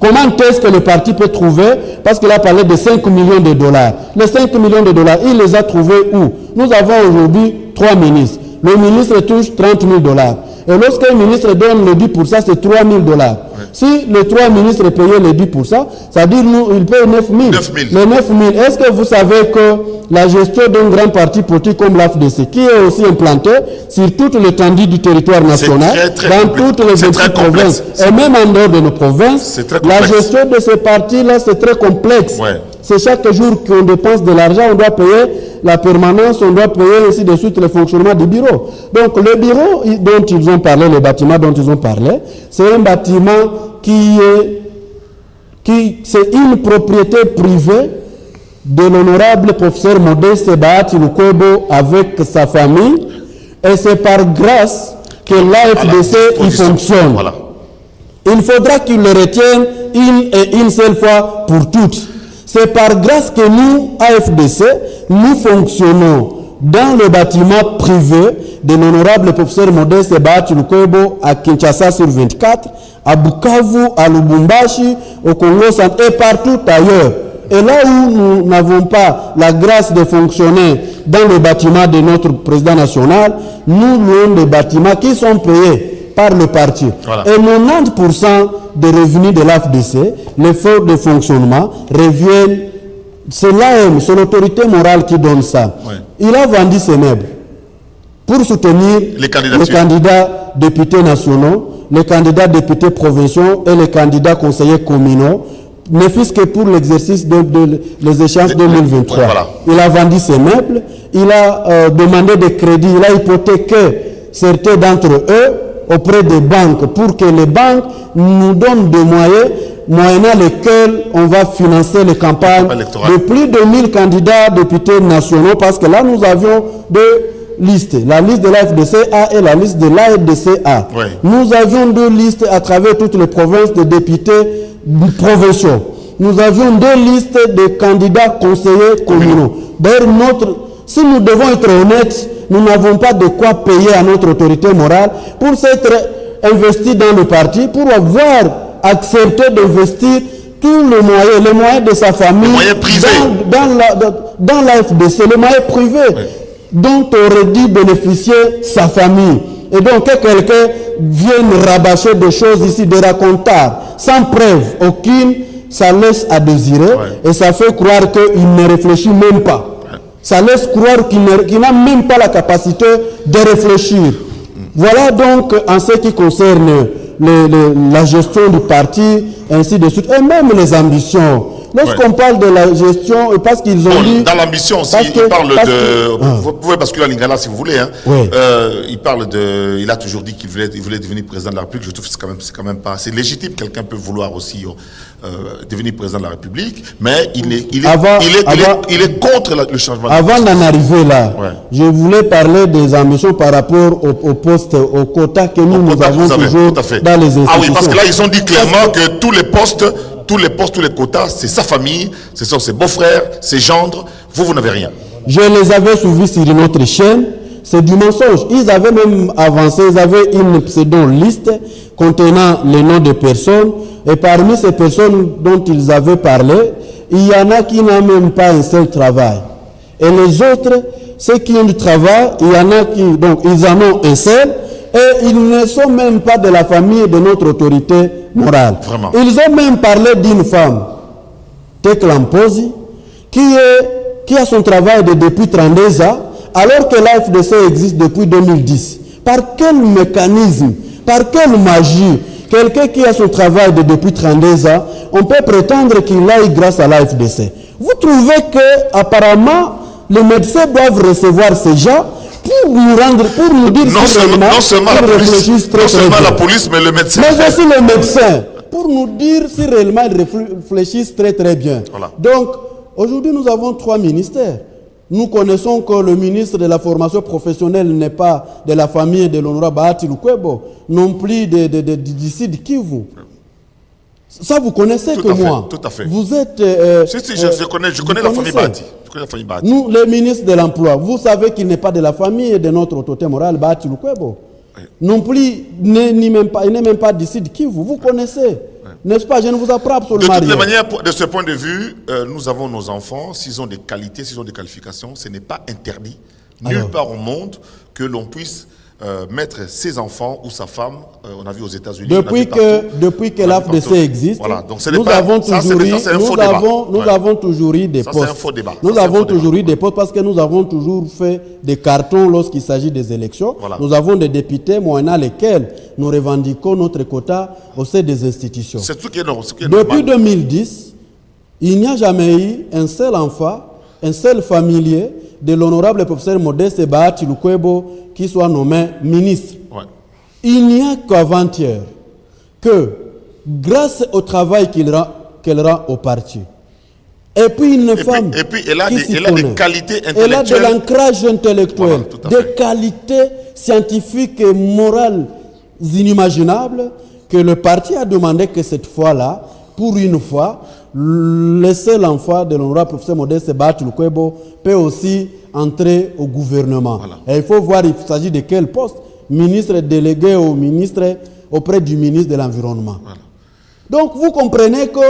Speaker 2: Comment est-ce que le parti peut trouver? Parce qu'il a parlé de 5 millions de dollars. Les 5 millions de dollars, il les a trouvés où? Nous avons aujourd'hui 3 ministres. Le ministre touche 30 000 dollars. Et lorsqu'un ministre donne le 10%, c'est 3 000 dollars. Si les 3 ministres payaient les 10%, ça veut dire il paye 9 000. Les 9 000. Est-ce que vous savez que la gestion d'un grand parti politique comme l'AFDC, qui est aussi implanté sur toute l'étendue du territoire national, dans toutes les 28 provinces, et même en dehors de nos provinces, la gestion de ces partis-là, c'est très complexe. C'est chaque jour qu'on dépense de l'argent, on doit payer la permanence, on doit payer ainsi de suite le fonctionnement du bureau. Donc le bureau dont ils ont parlé, le bâtiment dont ils ont parlé, c'est un bâtiment c'est une propriété privée de l'honorable professeur Modeste Bahati Lukwebo avec sa famille, et c'est par grâce que l'AFDC y fonctionne. Voilà. Il faudra qu'il le retienne une seule fois pour toutes. C'est par grâce que nous, AFDC, nous fonctionnons dans le bâtiment privé de l'honorable professeur Modeste Bahati Lukwebo à Kinshasa sur 24, à Bukavu, à Lubumbashi, au Congo central et partout ailleurs. Et là où nous n'avons pas la grâce de fonctionner dans le bâtiment de notre président national, nous louons des bâtiments qui sont payés par le parti. Voilà. Et 90% des revenus de l'AFDC, l'effort de fonctionnement, reviennent. C'est l'AM, c'est l'autorité morale qui donne ça. Il a vendu ses meubles pour soutenir les candidats députés nationaux les candidats députés provinciaux et les candidats conseillers communaux, ne fût-ce que pour l'exercice les échéances 2023.
Speaker 1: Voilà.
Speaker 2: Il a vendu ses meubles, il a demandé des crédits, il a hypothéqué certains d'entre eux auprès des banques pour que les banques nous donnent des moyens moyennant lesquels on va financer les campagnes de plus de 1000 candidats députés nationaux, parce que là nous avions deux listes, la liste de l'AFDC-A et la liste de l'AFDC-A.
Speaker 1: Oui.
Speaker 2: Nous avions deux listes à travers toutes les provinces de députés provinciaux. Nous avions deux listes de candidats conseillers communaux. D'ailleurs, si nous devons être honnêtes, nous n'avons pas de quoi payer à notre autorité morale pour s'être investi dans le parti, pour avoir accepté d'investir tous les moyens de sa famille dans la FDC, les moyens privés dont aurait dû bénéficier sa famille. Et donc que quelqu'un vienne rabâcher des choses ici, des racontards, sans preuve aucune, ça laisse à désirer et ça fait croire qu'il ne réfléchit même pas. Ça laisse croire qu'il n'a même pas la capacité de réfléchir. Voilà donc en ce qui concerne la gestion du parti, ainsi de suite, et même les ambitions. Lorsqu'on parle de la gestion, parce qu'ils ont dit...
Speaker 1: Dans l'ambition aussi, il parle de... Vous pouvez basculer à Lingala si vous voulez. Hein. Il parle de... Il a toujours dit qu'il voulait devenir président de la République. Je trouve que c'est quand même pas... C'est légitime, quelqu'un peut vouloir aussi devenir président de la République, mais il est contre le changement.
Speaker 2: Avant d'en arriver là, je voulais parler des ambitions par rapport au poste, au quota que nous avons toujours dans les institutions.
Speaker 1: Ah oui, parce que là, ils ont dit clairement que tous les postes, tous les quotas, c'est sa famille, ce sont ses beaux-frères, ses gendres. Vous n'avez rien. Je
Speaker 2: les avais suivis sur une autre chaîne. C'est du mensonge. Ils avaient même avancé, ils avaient une pseudo-liste contenant les noms de personnes. Et parmi ces personnes dont ils avaient parlé, il y en a qui n'ont même pas un seul travail. Et les autres, ceux qui ont du travail, il y en a qui, donc, ils en ont un seul. Et ils ne sont même pas de la famille de notre autorité morale.
Speaker 1: Vraiment.
Speaker 2: Ils ont même parlé d'une femme, Tekla Mposi, qui a son travail depuis 32 ans, alors que l'AFDC existe depuis 2010. Par quel mécanisme, par quelle magie, quelqu'un qui a son travail depuis 32 ans, on peut prétendre qu'il aille grâce à l'AFDC? Vous trouvez que apparemment les médecins doivent recevoir ces gens pour nous dire
Speaker 1: non seulement la police, mais le médecin.
Speaker 2: Mais aussi le médecin, pour nous dire si réellement ils réfléchissent très très bien. Voilà. Donc, aujourd'hui, nous avons 3 ministères. Nous connaissons que le ministre de la formation professionnelle n'est pas de la famille de l'honorable Bahati Lukwebo, non plus d'ici de Kivu. Ça, vous connaissez tout que moi.
Speaker 1: Tout à fait.
Speaker 2: Vous êtes...
Speaker 1: je connais la famille Bahati.
Speaker 2: Nous, les ministres de l'Emploi, vous savez qu'il n'est pas de la famille de notre autorité morale, Bahati Lukwebo. Non plus, il n'est même pas d'ici de Kivu. Vous connaissez. N'est-ce pas? Je ne vous apprends absolument rien.
Speaker 1: De toutes les manières, de ce point de vue, nous avons nos enfants. S'ils ont des qualités, s'ils ont des qualifications, ce n'est pas interdit nulle part au monde que l'on puisse mettre ses enfants ou sa femme, on a vu aux États-Unis.
Speaker 2: Depuis que l'AFDC existe,
Speaker 1: voilà. Donc,
Speaker 2: nous avons toujours eu des postes.
Speaker 1: C'est un faux débat.
Speaker 2: Nous avons toujours eu des postes parce que nous avons toujours fait des cartons lorsqu'il s'agit des élections. Voilà. Nous avons des députés moyennant lesquels nous revendiquons notre quota au sein des institutions.
Speaker 1: C'est tout qui est normal.
Speaker 2: Depuis 2010, il n'y a jamais eu un seul enfant, un seul familier de l'honorable professeur Modeste Bahati Lukwebo qui soit nommé ministre. Il n'y a qu'avant-hier que, grâce au travail qu'elle rend au parti, et puis une femme
Speaker 1: elle a des qualités intellectuelles.
Speaker 2: Elle a de l'ancrage intellectuel, des qualités scientifiques et morales inimaginables que le parti a demandé que cette fois-là, pour une fois, le seul enfant de l'honorable professeur Modeste Bahati Lukwebo peut aussi entrer au gouvernement. Voilà. Et il faut voir, il s'agit de quel poste? Ministre délégué au ministre auprès du ministre de l'Environnement. Voilà. Donc vous comprenez que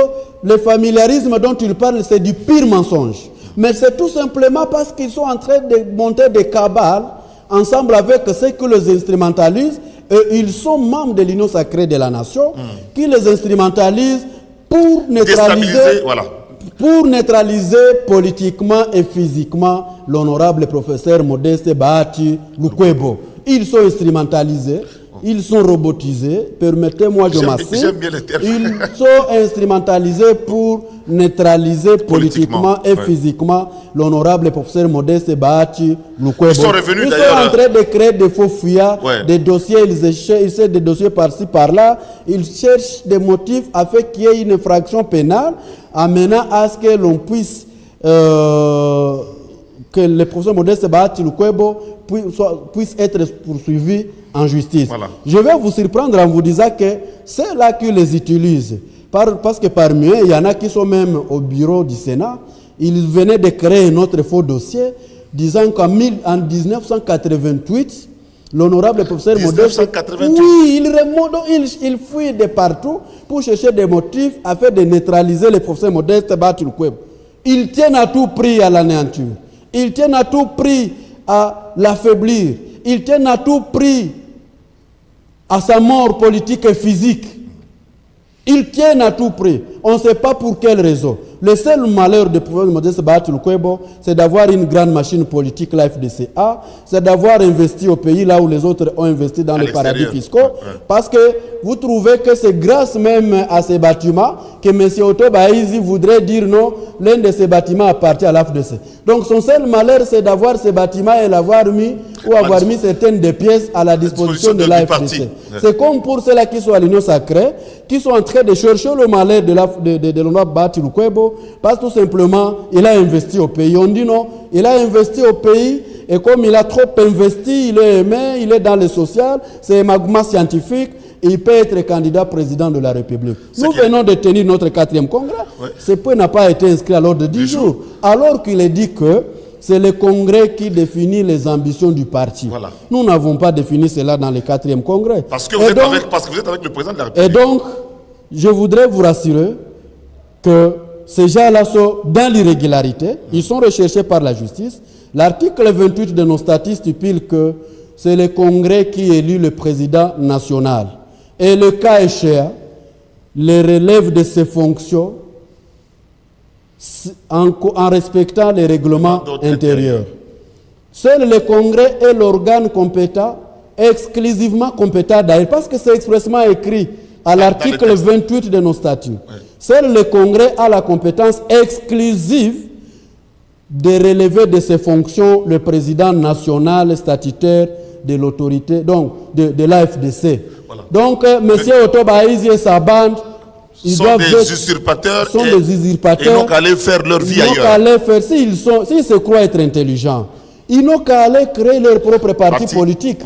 Speaker 2: le familiarisme dont il parle, c'est du pire mensonge. Mais c'est tout simplement parce qu'ils sont en train de monter des cabales ensemble avec ceux qui les instrumentalisent. Et ils sont membres de l'Union sacrée de la nation qui les instrumentalisent pour neutraliser politiquement et physiquement l'honorable professeur Modeste Bahati Lukwebo. Ils sont instrumentalisés, ils sont robotisés, permettez-moi de masser,
Speaker 1: j'aime bien les termes.
Speaker 2: ils sont instrumentalisés pour neutraliser politiquement et physiquement l'honorable professeur Modeste Bahati Lukwebo.
Speaker 1: Ils sont revenus
Speaker 2: ils
Speaker 1: d'ailleurs.
Speaker 2: sont en train de créer des faux fuyards, des dossiers, ils cherchent des dossiers par-ci par-là, ils cherchent des motifs afin qu'il y ait une infraction pénale, amenant à ce que l'on puisse que le professeur Modeste Bahati Lukwebo puisse être poursuivi en justice.
Speaker 1: Voilà.
Speaker 2: Je vais vous surprendre en vous disant que c'est là qu'ils les utilisent. Parce que parmi eux, il y en a qui sont même au bureau du Sénat. Ils venaient de créer un autre faux dossier disant qu'en 1988, l'honorable professeur Modeste... Oui, il fuit de partout pour chercher des motifs afin de neutraliser le professeur Modeste Bahati Lukwebo. Ils tiennent à tout prix à l'anéantir. Ils tiennent à tout prix à l'affaiblir. Ils tiennent à tout prix à sa mort politique et physique. Ils tiennent à tout prix. On ne sait pas pour quelle raison. Le seul malheur de professeur Modeste Bahati Lukwebo, c'est d'avoir une grande machine politique, la FDCA, c'est d'avoir investi au pays là où les autres ont investi dans les paradis fiscaux. Parce que vous trouvez que c'est grâce même à ces bâtiments que M. Otto Baïzi voudrait dire non, l'un de ces bâtiments appartient à l'AFDC. Donc son seul malheur, c'est d'avoir ces bâtiments et l'avoir mis ou avoir mis certaines des pièces à la disposition de l'AFDC. C'est comme pour ceux-là qui sont à l'Union sacrée, qui sont en train de chercher le malheur de l'honorable Bahati Lukwebo, parce que tout simplement, il a investi au pays. On dit non, il a investi au pays, et comme il a trop investi, il est aimé, il est dans le social, c'est un magma scientifique, et il peut être candidat président de la République. Nous venons de tenir notre 4e congrès. Ce point n'a pas été inscrit à l'ordre de 10 jours, alors qu'il est dit que c'est le congrès qui définit les ambitions du parti. Voilà. Nous n'avons pas défini cela dans le 4e congrès.
Speaker 1: Parce que vous êtes avec le président de la République.
Speaker 2: Et donc, je voudrais vous rassurer que ces gens-là sont dans l'irrégularité, ils sont recherchés par la justice. L'article 28 de nos statuts stipule que c'est le Congrès qui élit le président national. Et le cas échéant, les relève de ses fonctions en respectant les règlements intérieurs. Seul le Congrès est l'organe compétent, exclusivement compétent d'ailleurs, parce que c'est expressément écrit à l'article 28 de nos statuts. Seul le Congrès a la compétence exclusive de relever de ses fonctions le président national statutaire de l'autorité, donc de l'AFDC. Voilà. Donc, M. Otto Baïzi et sa bande,
Speaker 1: ils sont des usurpateurs.
Speaker 2: Ils
Speaker 1: n'ont qu'à aller faire leur vie ailleurs.
Speaker 2: S'ils se croient être intelligents, ils n'ont qu'à aller créer leur propre parti politique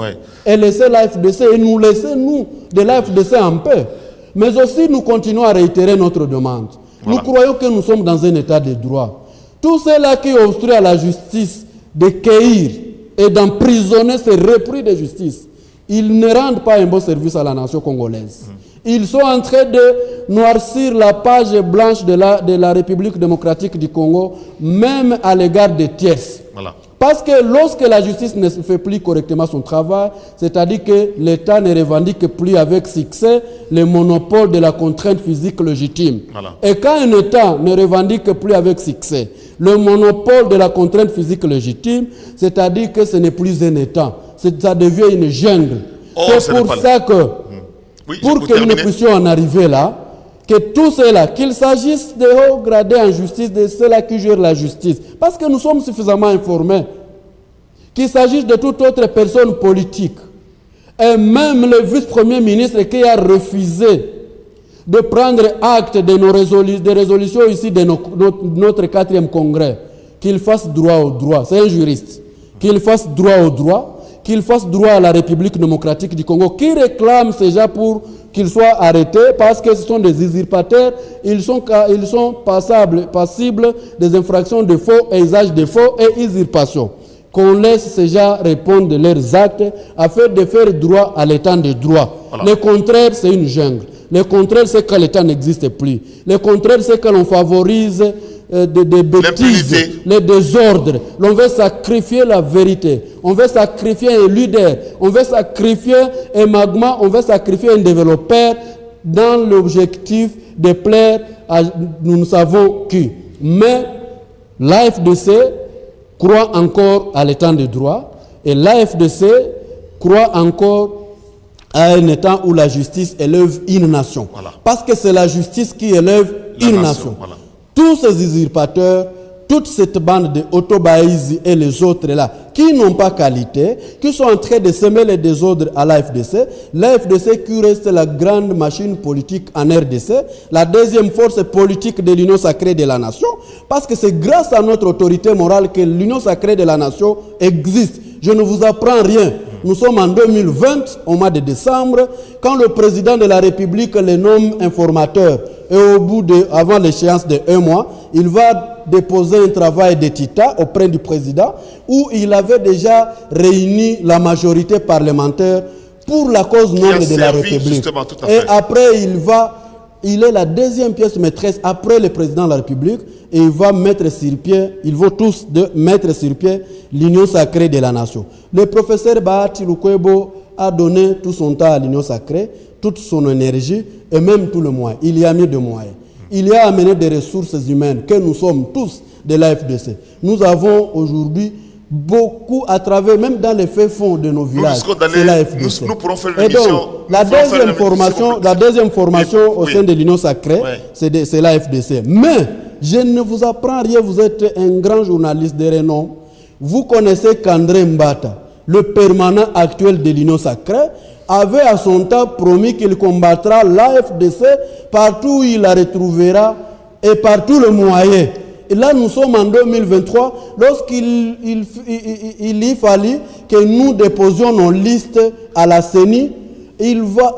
Speaker 2: et laisser l'AFDC et nous laisser, nous, de l'AFDC en paix. Mais aussi, nous continuons à réitérer notre demande. Voilà. Nous croyons que nous sommes dans un état de droit. Tous ceux-là qui obstruent à la justice de cueillir et d'emprisonner ces repris de justice, ils ne rendent pas un bon service à la nation congolaise. Ils sont en train de noircir la page blanche de la République démocratique du Congo, même à l'égard des tierces. Voilà. Parce que lorsque la justice ne fait plus correctement son travail, c'est-à-dire que l'État ne revendique plus avec succès le monopole de la contrainte physique légitime. Voilà. Et quand un État ne revendique plus avec succès le monopole de la contrainte physique légitime, c'est-à-dire que ce n'est plus un État, ça devient une jungle. C'est pour ça que, pour que nous ne puissions en arriver là, que tous ceux-là, qu'il s'agisse de hauts gradés en justice, de ceux-là qui gèrent la justice, parce que nous sommes suffisamment informés, qu'il s'agisse de toute autre personne politique, et même le vice-premier ministre qui a refusé de prendre acte de nos résolutions ici de notre 4e congrès, qu'il fasse droit au droit, c'est un juriste, qu'il fasse droit au droit, qu'il fasse droit à la République démocratique du Congo, qui réclame ces gens pour qu'ils soient arrêtés parce que ce sont des usurpateurs, ils sont passibles des infractions de faux et usage de faux et usurpation. Qu'on laisse ces gens répondre de leurs actes afin de faire droit à l'état de droit. Voilà. Le contraire, c'est une jungle. Le contraire, c'est que l'État n'existe plus. Le contraire, c'est que l'on favorise des bêtises, les désordres. L'on veut sacrifier la vérité. On veut sacrifier un leader. On veut sacrifier un magma. On veut sacrifier un développeur dans l'objectif de plaire à nous ne savons qui. Mais l'AFDC croit encore à l'état de droit et l'AFDC croit encore à un état où la justice élève une nation.
Speaker 1: Voilà.
Speaker 2: Parce que c'est la justice qui élève une nation.
Speaker 1: Voilà.
Speaker 2: Tous ces usurpateurs, toute cette bande de Otobaïzi et les autres là, qui n'ont pas qualité, qui sont en train de semer les désordres à l'AFDC qui reste la grande machine politique en RDC, la deuxième force politique de l'Union sacrée de la nation, parce que c'est grâce à notre autorité morale que l'Union sacrée de la nation existe. Je ne vous apprends rien. Nous sommes en 2020, au mois de décembre, quand le président de la République les nomme informateurs. Et avant l'échéance de 1 mois, il va déposer un travail d'état auprès du président où il avait déjà réuni la majorité parlementaire pour la cause noble de la République. Et après, il est la deuxième pièce maîtresse après le président de la République et il va mettre sur pied, ils vont tous mettre sur pied l'Union sacrée de la nation. Le professeur Bahati Lukwebo a donné tout son temps à l'Union sacrée, toute son énergie et même tout le moyen. Il y a mis de moyens. Il y a amené des ressources humaines que nous sommes tous de l'AFDC. Nous avons aujourd'hui beaucoup à travers, même dans les faits fonds de nos villages, c'est l'AFDC.
Speaker 1: Nous pourrons faire
Speaker 2: et donc, la deuxième formation au sein de l'Union sacrée, c'est l'AFDC. Mais, je ne vous apprends rien, vous êtes un grand journaliste de renom. Vous connaissez qu'André Mbata, le permanent actuel de l'Union sacrée, avait à son temps promis qu'il combattra l'AFDC partout où il la retrouvera et par tout le moyen. Et là, nous sommes en 2023, lorsqu'il y fallut que nous déposions nos listes à la CENI,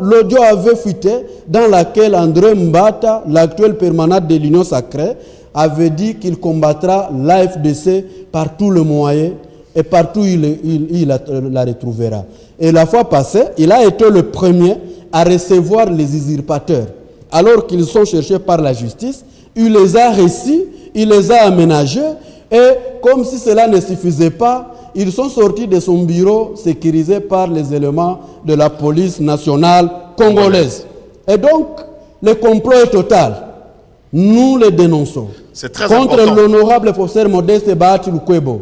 Speaker 2: l'audio avait fuité dans laquelle André Mbata, l'actuel permanent de l'Union sacrée, avait dit qu'il combattra l'AFDC par tout le moyen et partout où il la retrouvera. Et la fois passée, il a été le premier à recevoir les usurpateurs. Alors qu'ils sont cherchés par la justice, il les a reçus, il les a aménagés, et comme si cela ne suffisait pas, ils sont sortis de son bureau sécurisé par les éléments de la police nationale congolaise. Et donc, le complot est total. Nous le dénonçons.
Speaker 1: C'est très
Speaker 2: contre
Speaker 1: important.
Speaker 2: L'honorable professeur Modeste Bahati Lukwebo.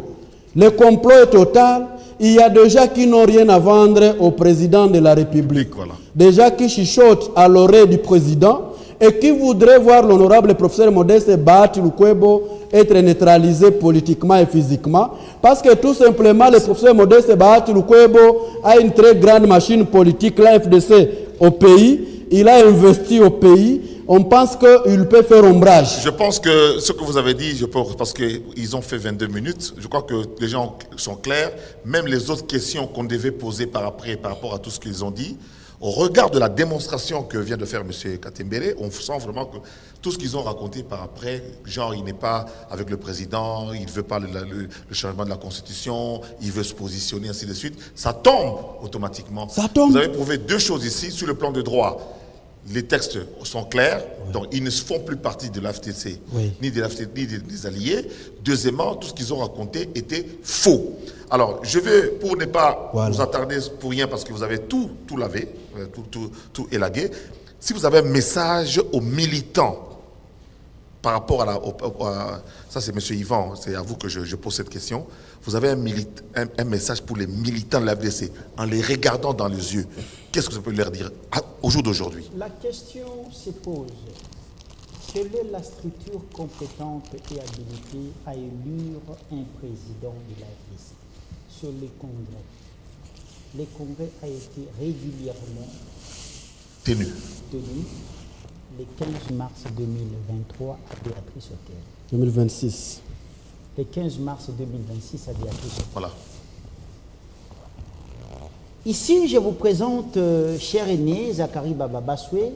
Speaker 2: Le complot est total. Il y a des gens qui n'ont rien à vendre au président de la République.
Speaker 1: Voilà.
Speaker 2: Des gens qui chuchotent à l'oreille du président et qui voudraient voir l'honorable professeur Modeste Bahati Lukwebo être neutralisé politiquement et physiquement. Parce que tout simplement, le professeur Modeste Bahati Lukwebo a une très grande machine politique, l'AFDC, au pays. Il a investi au pays. On pense qu'il peut faire ombrage.
Speaker 1: Je pense que ce que vous avez dit, parce qu'ils ont fait 22 minutes, je crois que les gens sont clairs. Même les autres questions qu'on devait poser par rapport à tout ce qu'ils ont dit, au regard de la démonstration que vient de faire M. Katembele, on sent vraiment que tout ce qu'ils ont raconté par après, genre il n'est pas avec le président, il ne veut pas le changement de la Constitution, il veut se positionner, ainsi de suite, ça tombe automatiquement.
Speaker 2: Ça tombe.
Speaker 1: Vous avez prouvé deux choses ici, sur le plan de droit. Les textes sont clairs, donc ils ne font plus partie de l'AFDC, ni des alliés. Deuxièmement, tout ce qu'ils ont raconté était faux. Alors, je vais, pour ne pas vous attarder pour rien, parce que vous avez tout lavé, tout élagué, si vous avez un message aux militants par rapport à ça c'est M. Yvan, c'est à vous que je pose cette question, vous avez un message pour les militants de l'AFDC, en les regardant dans les yeux, qu'est-ce que vous pouvez leur dire au jour d'aujourd'hui?
Speaker 3: La question se pose, quelle est la structure compétente et habilitée à élire un président de l'AFDC sur les congrès? Les congrès a été régulièrement
Speaker 1: tenu
Speaker 3: le 15 mars 2023 à Béatrice-Auquel.
Speaker 2: 2026.
Speaker 3: Le 15 mars 2026 à Béatrice-Auquel.
Speaker 1: Voilà.
Speaker 3: Ici, je vous présente, cher aîné Zakari Baba Bassoué,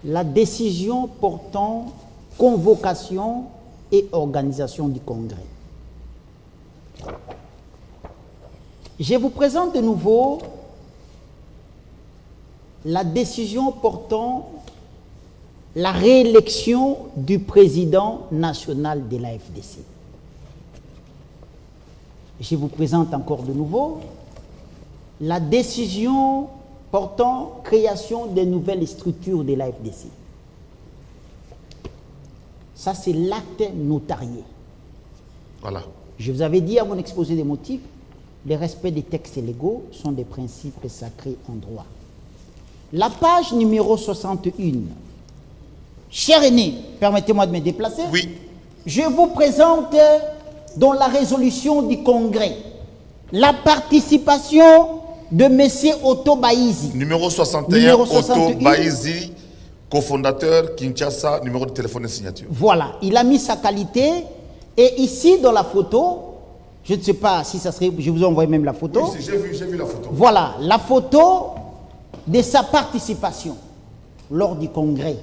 Speaker 3: la décision portant convocation et organisation du congrès. Je vous présente de nouveau la décision portant la réélection du président national de la FDC. Je vous présente encore de nouveau la décision portant création de nouvelles structures de la FDC. Ça, c'est l'acte notarié.
Speaker 1: Voilà.
Speaker 3: Je vous avais dit à mon exposé des motifs le respect des textes légaux sont des principes sacrés en droit. La page numéro 61. Cher aîné, permettez-moi de me déplacer.
Speaker 1: Oui.
Speaker 3: Je vous présente dans la résolution du Congrès la participation de M. Otto Baïzi.
Speaker 1: Numéro 61,
Speaker 3: Numéro 61.
Speaker 1: Otto Baïzi, cofondateur, Kinshasa, numéro de téléphone et signature.
Speaker 3: Voilà, il a mis sa qualité. Et ici, dans la photo, je ne sais pas si ça serait... Je vous ai envoyé même la photo.
Speaker 1: Oui, j'ai vu la photo.
Speaker 3: Voilà, la photo de sa participation lors du Congrès.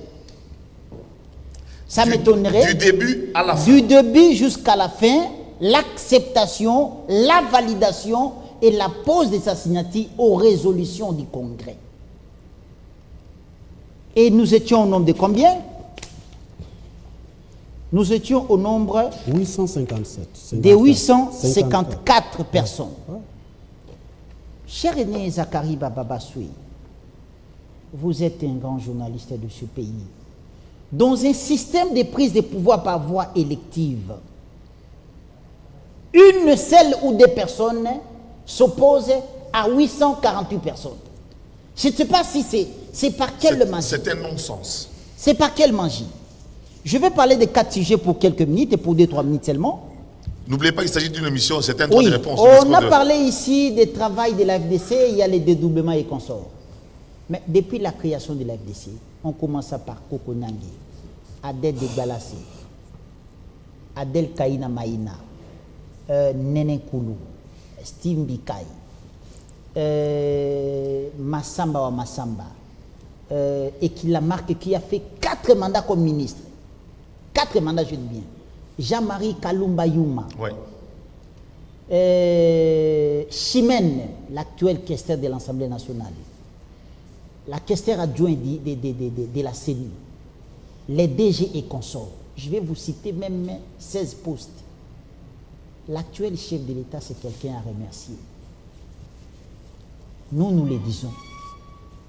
Speaker 3: Ça m'étonnerait.
Speaker 1: Du début à la fin.
Speaker 3: Du début jusqu'à la fin, l'acceptation, la validation et la pose de sa signature aux résolutions du Congrès. Et nous étions au nombre de combien? Nous étions au nombre
Speaker 2: 857.
Speaker 3: de 854 personnes. Cher aîné Zakari Bababasoui, vous êtes un grand journaliste de ce pays. Dans un système de prise de pouvoir par voie élective, une seule ou deux personnes s'opposent à 848 personnes. Je ne sais pas si c'est par quelle magie.
Speaker 1: C'est un non-sens.
Speaker 3: C'est par quelle magie? Je vais parler de 4 sujets pour quelques minutes et pour 2-3 minutes seulement.
Speaker 1: N'oubliez pas qu'il s'agit d'une émission, c'est un droit
Speaker 3: Oui,
Speaker 1: de réponse.
Speaker 3: on a parlé ici des travail de la FDC, il y a les dédoublements et consorts. Mais depuis la création de la FDC, on commence par Koko Nangi, Adel Degalassi, Adel Kaina Maïna, Nene Koulou, Steve Bikai, Massamba wa Massamba, et qui la marque qui a fait 4 mandats comme ministre. 4 mandats, je dis bien. Jean-Marie Kalumba Youma.
Speaker 1: Ouais.
Speaker 3: Chimène, l'actuel questeur de l'Assemblée nationale. La questeur adjoint de la CENI. Les DG et consorts. Je vais vous citer même 16 postes. L'actuel chef de l'État, c'est quelqu'un à remercier. Nous les disons,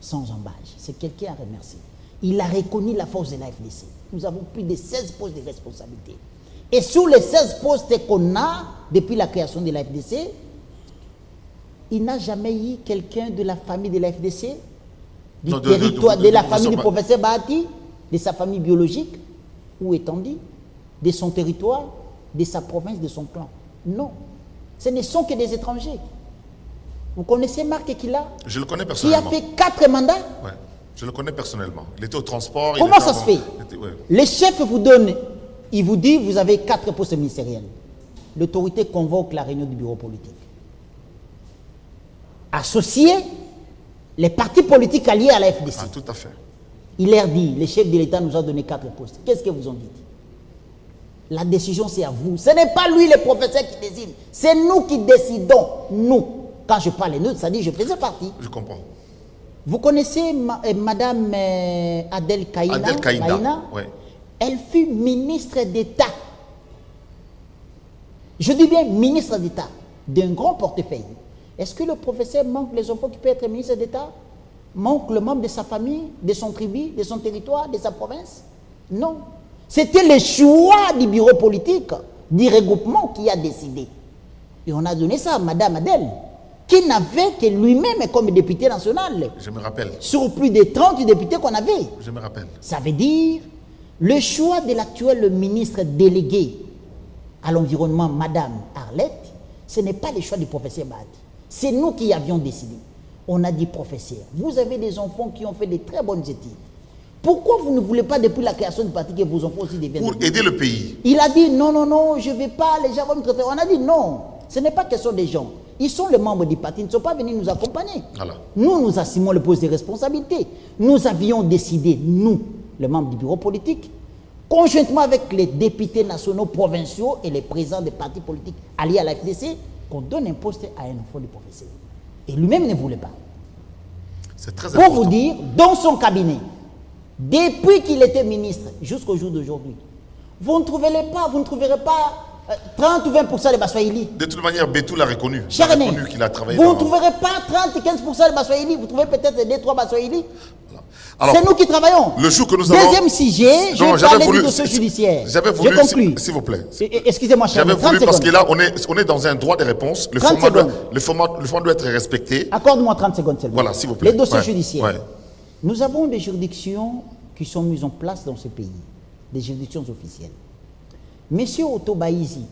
Speaker 3: sans embâche. C'est quelqu'un à remercier. Il a reconnu la force de la FDC. Nous avons plus de 16 postes de responsabilité. Et sur les 16 postes qu'on a depuis la création de la FDC, il n'a jamais eu quelqu'un de la famille de la FDC, du territoire, de la famille du professeur Bahati, de sa famille biologique, où est-on dit, de son territoire, de sa province, de son clan. Non. Ce ne sont que des étrangers. Vous connaissez Marc Ekila?
Speaker 1: Je le connais
Speaker 3: Qui
Speaker 1: personnellement.
Speaker 3: a fait 4 mandats?
Speaker 1: Ouais. Je le connais personnellement. Il était au transport.
Speaker 3: Comment ça se fait? Les chefs vous donnent, il vous dit, vous avez 4 postes ministériels. L'autorité convoque la réunion du bureau politique. Associer les partis politiques alliés à la FDC.
Speaker 1: Ah, tout à fait.
Speaker 3: Il leur dit, le chef de l'État nous a donné 4 postes. Qu'est-ce que vous en dites? La décision, c'est à vous. Ce n'est pas lui, le professeur, qui décide. C'est nous qui décidons. Nous. Quand je parle de nous, ça dit je faisais partie.
Speaker 1: Je comprends.
Speaker 3: Vous connaissez Madame Adel Kaina?
Speaker 1: Adel Kaina, oui.
Speaker 3: Elle fut ministre d'État. Je dis bien ministre d'État, d'un grand portefeuille. Est-ce que le professeur manque les enfants qui peuvent être ministre d'État? Manque le membre de sa famille, de son tribu, de son territoire, de sa province? Non. C'était le choix du bureau politique, du regroupement qui a décidé. Et on a donné ça à Madame Adel, qui n'avait que lui-même comme député national.
Speaker 1: Je me rappelle.
Speaker 3: Sur plus de 30 députés qu'on avait.
Speaker 1: Je me rappelle.
Speaker 3: Ça veut dire le choix de l'actuel ministre délégué à l'environnement, Madame Arlette, ce n'est pas le choix du professeur Bahati. C'est nous qui avions décidé. On a dit, professeur, vous avez des enfants qui ont fait de très bonnes études. Pourquoi vous ne voulez pas, depuis la création du parti, que vos enfants aussi deviennent...
Speaker 1: Pour aider le pays.
Speaker 3: Il a dit, non, non, non, je ne vais pas, les gens vont me traiter. On a dit, non, ce n'est pas question des gens. Ils sont les membres du parti, ils ne sont pas venus nous accompagner.
Speaker 1: Voilà.
Speaker 3: Nous assumons le poste de responsabilité. Nous avions décidé, nous, les membres du bureau politique, conjointement avec les députés nationaux, provinciaux et les présidents des partis politiques alliés à la FDC, qu'on donne un poste à un enfant du professeur. Et lui-même ne voulait pas.
Speaker 1: C'est très
Speaker 3: Pour
Speaker 1: important.
Speaker 3: vous dire, dans son cabinet, depuis qu'il était ministre jusqu'au jour d'aujourd'hui, vous ne trouverez pas 30 ou 20% de Baswahili.
Speaker 1: De toute manière, Bétou l'a reconnu. Il
Speaker 3: Cher
Speaker 1: a
Speaker 3: aîné,
Speaker 1: reconnu qu'il a travaillé
Speaker 3: vous ne
Speaker 1: dans...
Speaker 3: trouverez pas 30 ou 15% de Baswahili. Vous trouvez peut-être 2-3 Baswahili.
Speaker 1: Voilà. Alors,
Speaker 3: c'est nous qui travaillons.
Speaker 1: Le jour que nous avons...
Speaker 3: Deuxième sujet, je vais parler du dossier judiciaire.
Speaker 1: J'avais voulu,
Speaker 3: je conclue.
Speaker 1: s'il vous plaît.
Speaker 3: Excusez-moi, cher.
Speaker 1: J'avais voulu, parce que là, on est dans un droit de réponse. Le format doit être respecté.
Speaker 3: Accorde-moi 30 secondes, s'il vous plaît.
Speaker 1: Voilà, s'il vous plaît.
Speaker 3: Les dossiers judiciaires.
Speaker 1: Ouais.
Speaker 3: Nous avons des juridictions qui sont mises en place dans ce pays, des juridictions officielles. Monsieur Otto Baïzi,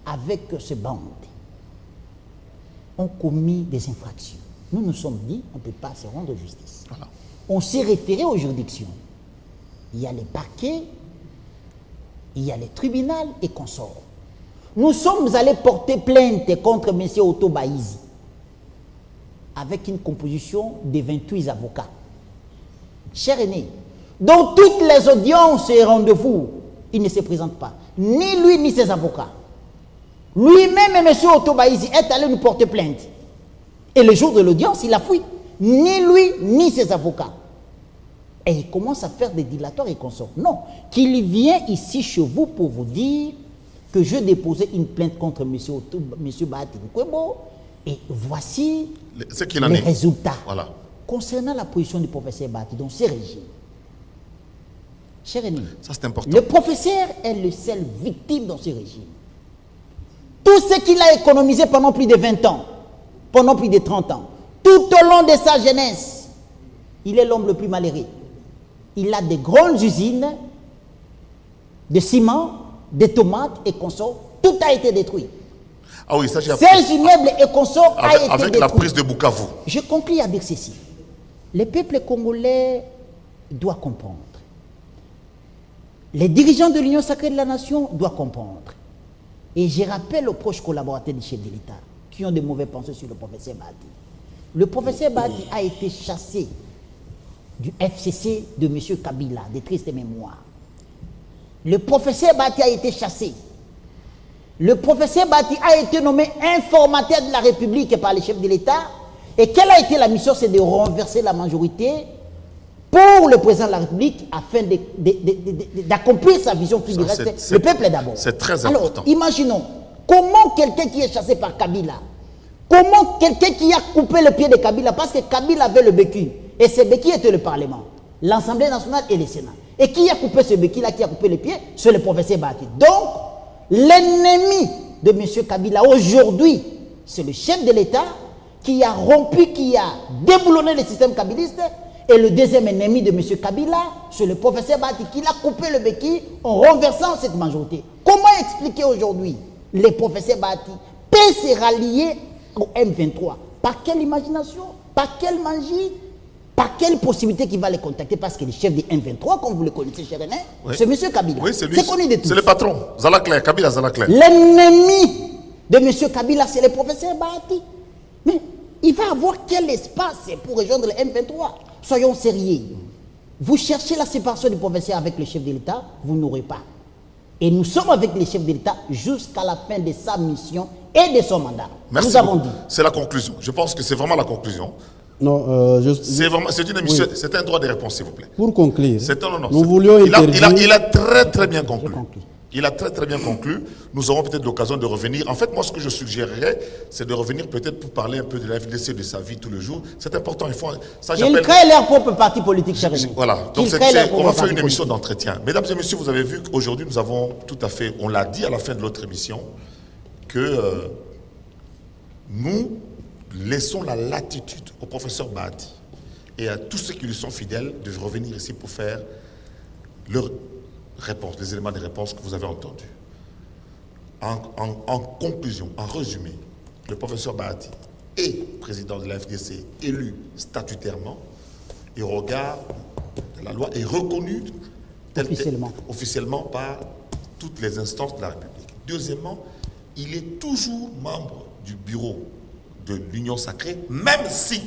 Speaker 3: avec ce bande, ont commis des infractions. Nous nous sommes dit, on ne peut pas se rendre justice.
Speaker 1: Voilà.
Speaker 3: On s'est référé aux juridictions. Il y a les parquets, il y a les tribunaux et consorts. Nous sommes allés porter plainte contre M. Otto Baïzi avec une composition de 28 avocats. Cher aîné, dans toutes les audiences et rendez-vous, il ne se présente pas. Ni lui, ni ses avocats. Lui-même, M. Otto Baïzi, est allé nous porter plainte. Et le jour de l'audience, il a fui. Ni lui, ni ses avocats. Et il commence à faire des dilatoires et consorts. Non, qu'il vient ici chez vous pour vous dire que je déposais une plainte contre M. Bahati Nkwebo et voici les résultats.
Speaker 1: Voilà.
Speaker 3: Concernant la position du professeur Bahati dans ce régime, cher ennemi,
Speaker 1: ça c'est important.
Speaker 3: Le professeur est le seul victime dans ce régime. Tout ce qu'il a économisé pendant plus de 20 ans, pendant plus de 30 ans, tout au long de sa jeunesse, il est l'homme le plus malheureux. Il a des grandes usines de ciment, de tomates et consorts. Tout a été détruit.
Speaker 1: Ah oui, ça j'ai
Speaker 3: appris. Ces immeubles et consorts a été détruit.
Speaker 1: Avec la prise de Bukavu.
Speaker 3: Je conclue à dire ceci. Le peuple congolais doit comprendre. Les dirigeants de l'Union sacrée de la nation doivent comprendre. Et je rappelle aux proches collaborateurs du chef de l'État qui ont de mauvais pensées sur le professeur Bahati. Le professeur Bahati a été chassé du FCC de M. Kabila, de triste mémoire. Le professeur Bahati a été chassé. Le professeur Bahati a été nommé informateur de la République par le chef de l'État. Et quelle a été la mission? C'est de renverser la majorité pour le président de la République afin d'accomplir sa vision qui lui reste. Le peuple d'abord.
Speaker 1: C'est très important.
Speaker 3: Alors, imaginons, comment quelqu'un qui est chassé par Kabila, comment quelqu'un qui a coupé le pied de Kabila, parce que Kabila avait le béquille, et ce béquille était le Parlement, l'Assemblée nationale et le Sénat. Et qui a coupé ce béquille-là, qui a coupé le pied? C'est le professeur Bahati. Donc, l'ennemi de M. Kabila aujourd'hui, c'est le chef de l'État qui a rompu, qui a déboulonné le système kabiliste. Et le deuxième ennemi de M. Kabila, c'est le professeur Bahati qui a coupé le béquille en renversant cette majorité. Comment expliquer aujourd'hui les professeurs Bahati peut se rallier au M23? Par quelle imagination? Par quelle magie? Par quelle possibilité qu'il va les contacter? Parce que le chef du M23, comme vous le connaissez, cher René, oui, c'est M. Kabila.
Speaker 1: Oui, c'est lui.
Speaker 3: C'est connu de tous.
Speaker 1: C'est le patron. Zalakler, Kabila Zalakler.
Speaker 3: L'ennemi de M. Kabila, c'est le professeur Bahati. Mais il va avoir quel espace pour rejoindre le M23? Soyons sérieux. Vous cherchez la séparation du professeur avec le chef de l'État, vous n'aurez pas. Et nous sommes avec le chef de l'État jusqu'à la fin de sa mission et de son mandat.
Speaker 1: Merci.
Speaker 3: Nous avons dit.
Speaker 1: C'est la conclusion. Je pense que c'est vraiment la conclusion.
Speaker 2: Non,
Speaker 1: c'est une émission, oui. C'est un droit de réponse, s'il vous plaît.
Speaker 2: Pour conclure,
Speaker 1: nous
Speaker 2: voulions interdire...
Speaker 1: Il a très bien conclu. Il a très bien conclu. Nous aurons peut-être l'occasion de revenir. En fait, moi, ce que je suggérerais, c'est de revenir peut-être pour parler un peu de la FDC, de sa vie tous les jours. C'est important.
Speaker 3: Ils créent leur propre parti politique, cher ami.
Speaker 1: Voilà. Donc, on va faire une émission d'entretien. Mesdames et messieurs, vous avez vu qu'aujourd'hui, nous avons tout à fait, on l'a dit à la fin de l'autre émission, que nous laissons la latitude au professeur Bahati et à tous ceux qui lui sont fidèles de revenir ici pour faire leur réponse, les éléments de réponse que vous avez entendus. En conclusion, en résumé, le professeur Bahati est président de la FDC, élu statutairement, et au regard de la loi est reconnu officiellement par toutes les instances de la République. Deuxièmement, il est toujours membre du bureau de l'Union sacrée, même si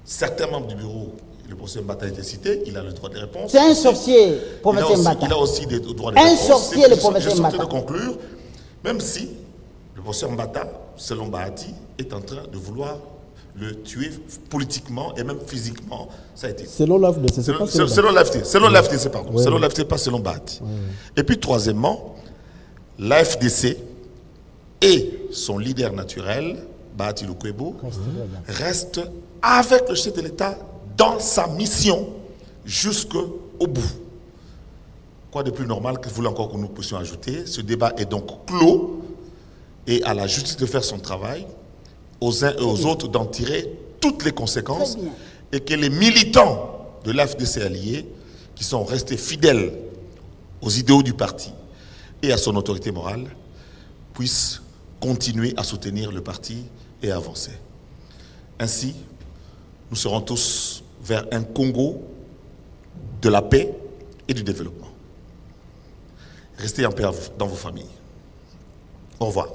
Speaker 1: certains membres du bureau, le professeur Mbata a été cité, il a le droit de réponse.
Speaker 3: C'est un sorcier, professeur Mbata.
Speaker 1: Il a aussi des droits de réponse.
Speaker 3: Un sorcier, le professeur Mbata.
Speaker 1: Je de conclure, même si le professeur Mbata, selon Bahati, est en train de vouloir le tuer politiquement et même physiquement. Ça a été.
Speaker 2: Selon l'AFDC, c'est pas
Speaker 1: selon l'AFDC. Selon l'AFDC, pardon. Oui, selon l'AFDC, pas selon Bahati. Oui. Et puis, troisièmement, l'AFDC et son leader naturel, Bahati Nkwebo, reste avec le chef de l'État dans sa mission jusqu'au bout. Quoi de plus normal que vous voulez encore que nous puissions ajouter? Ce débat est donc clos et à la justice de faire son travail, aux uns et aux autres d'en tirer toutes les conséquences et que les militants de l'AFDC alliés qui sont restés fidèles aux idéaux du parti et à son autorité morale puissent continuer à soutenir le parti et à avancer. Ainsi, nous serons tous vers un Congo de la paix et du développement. Restez en paix dans vos familles. Au revoir.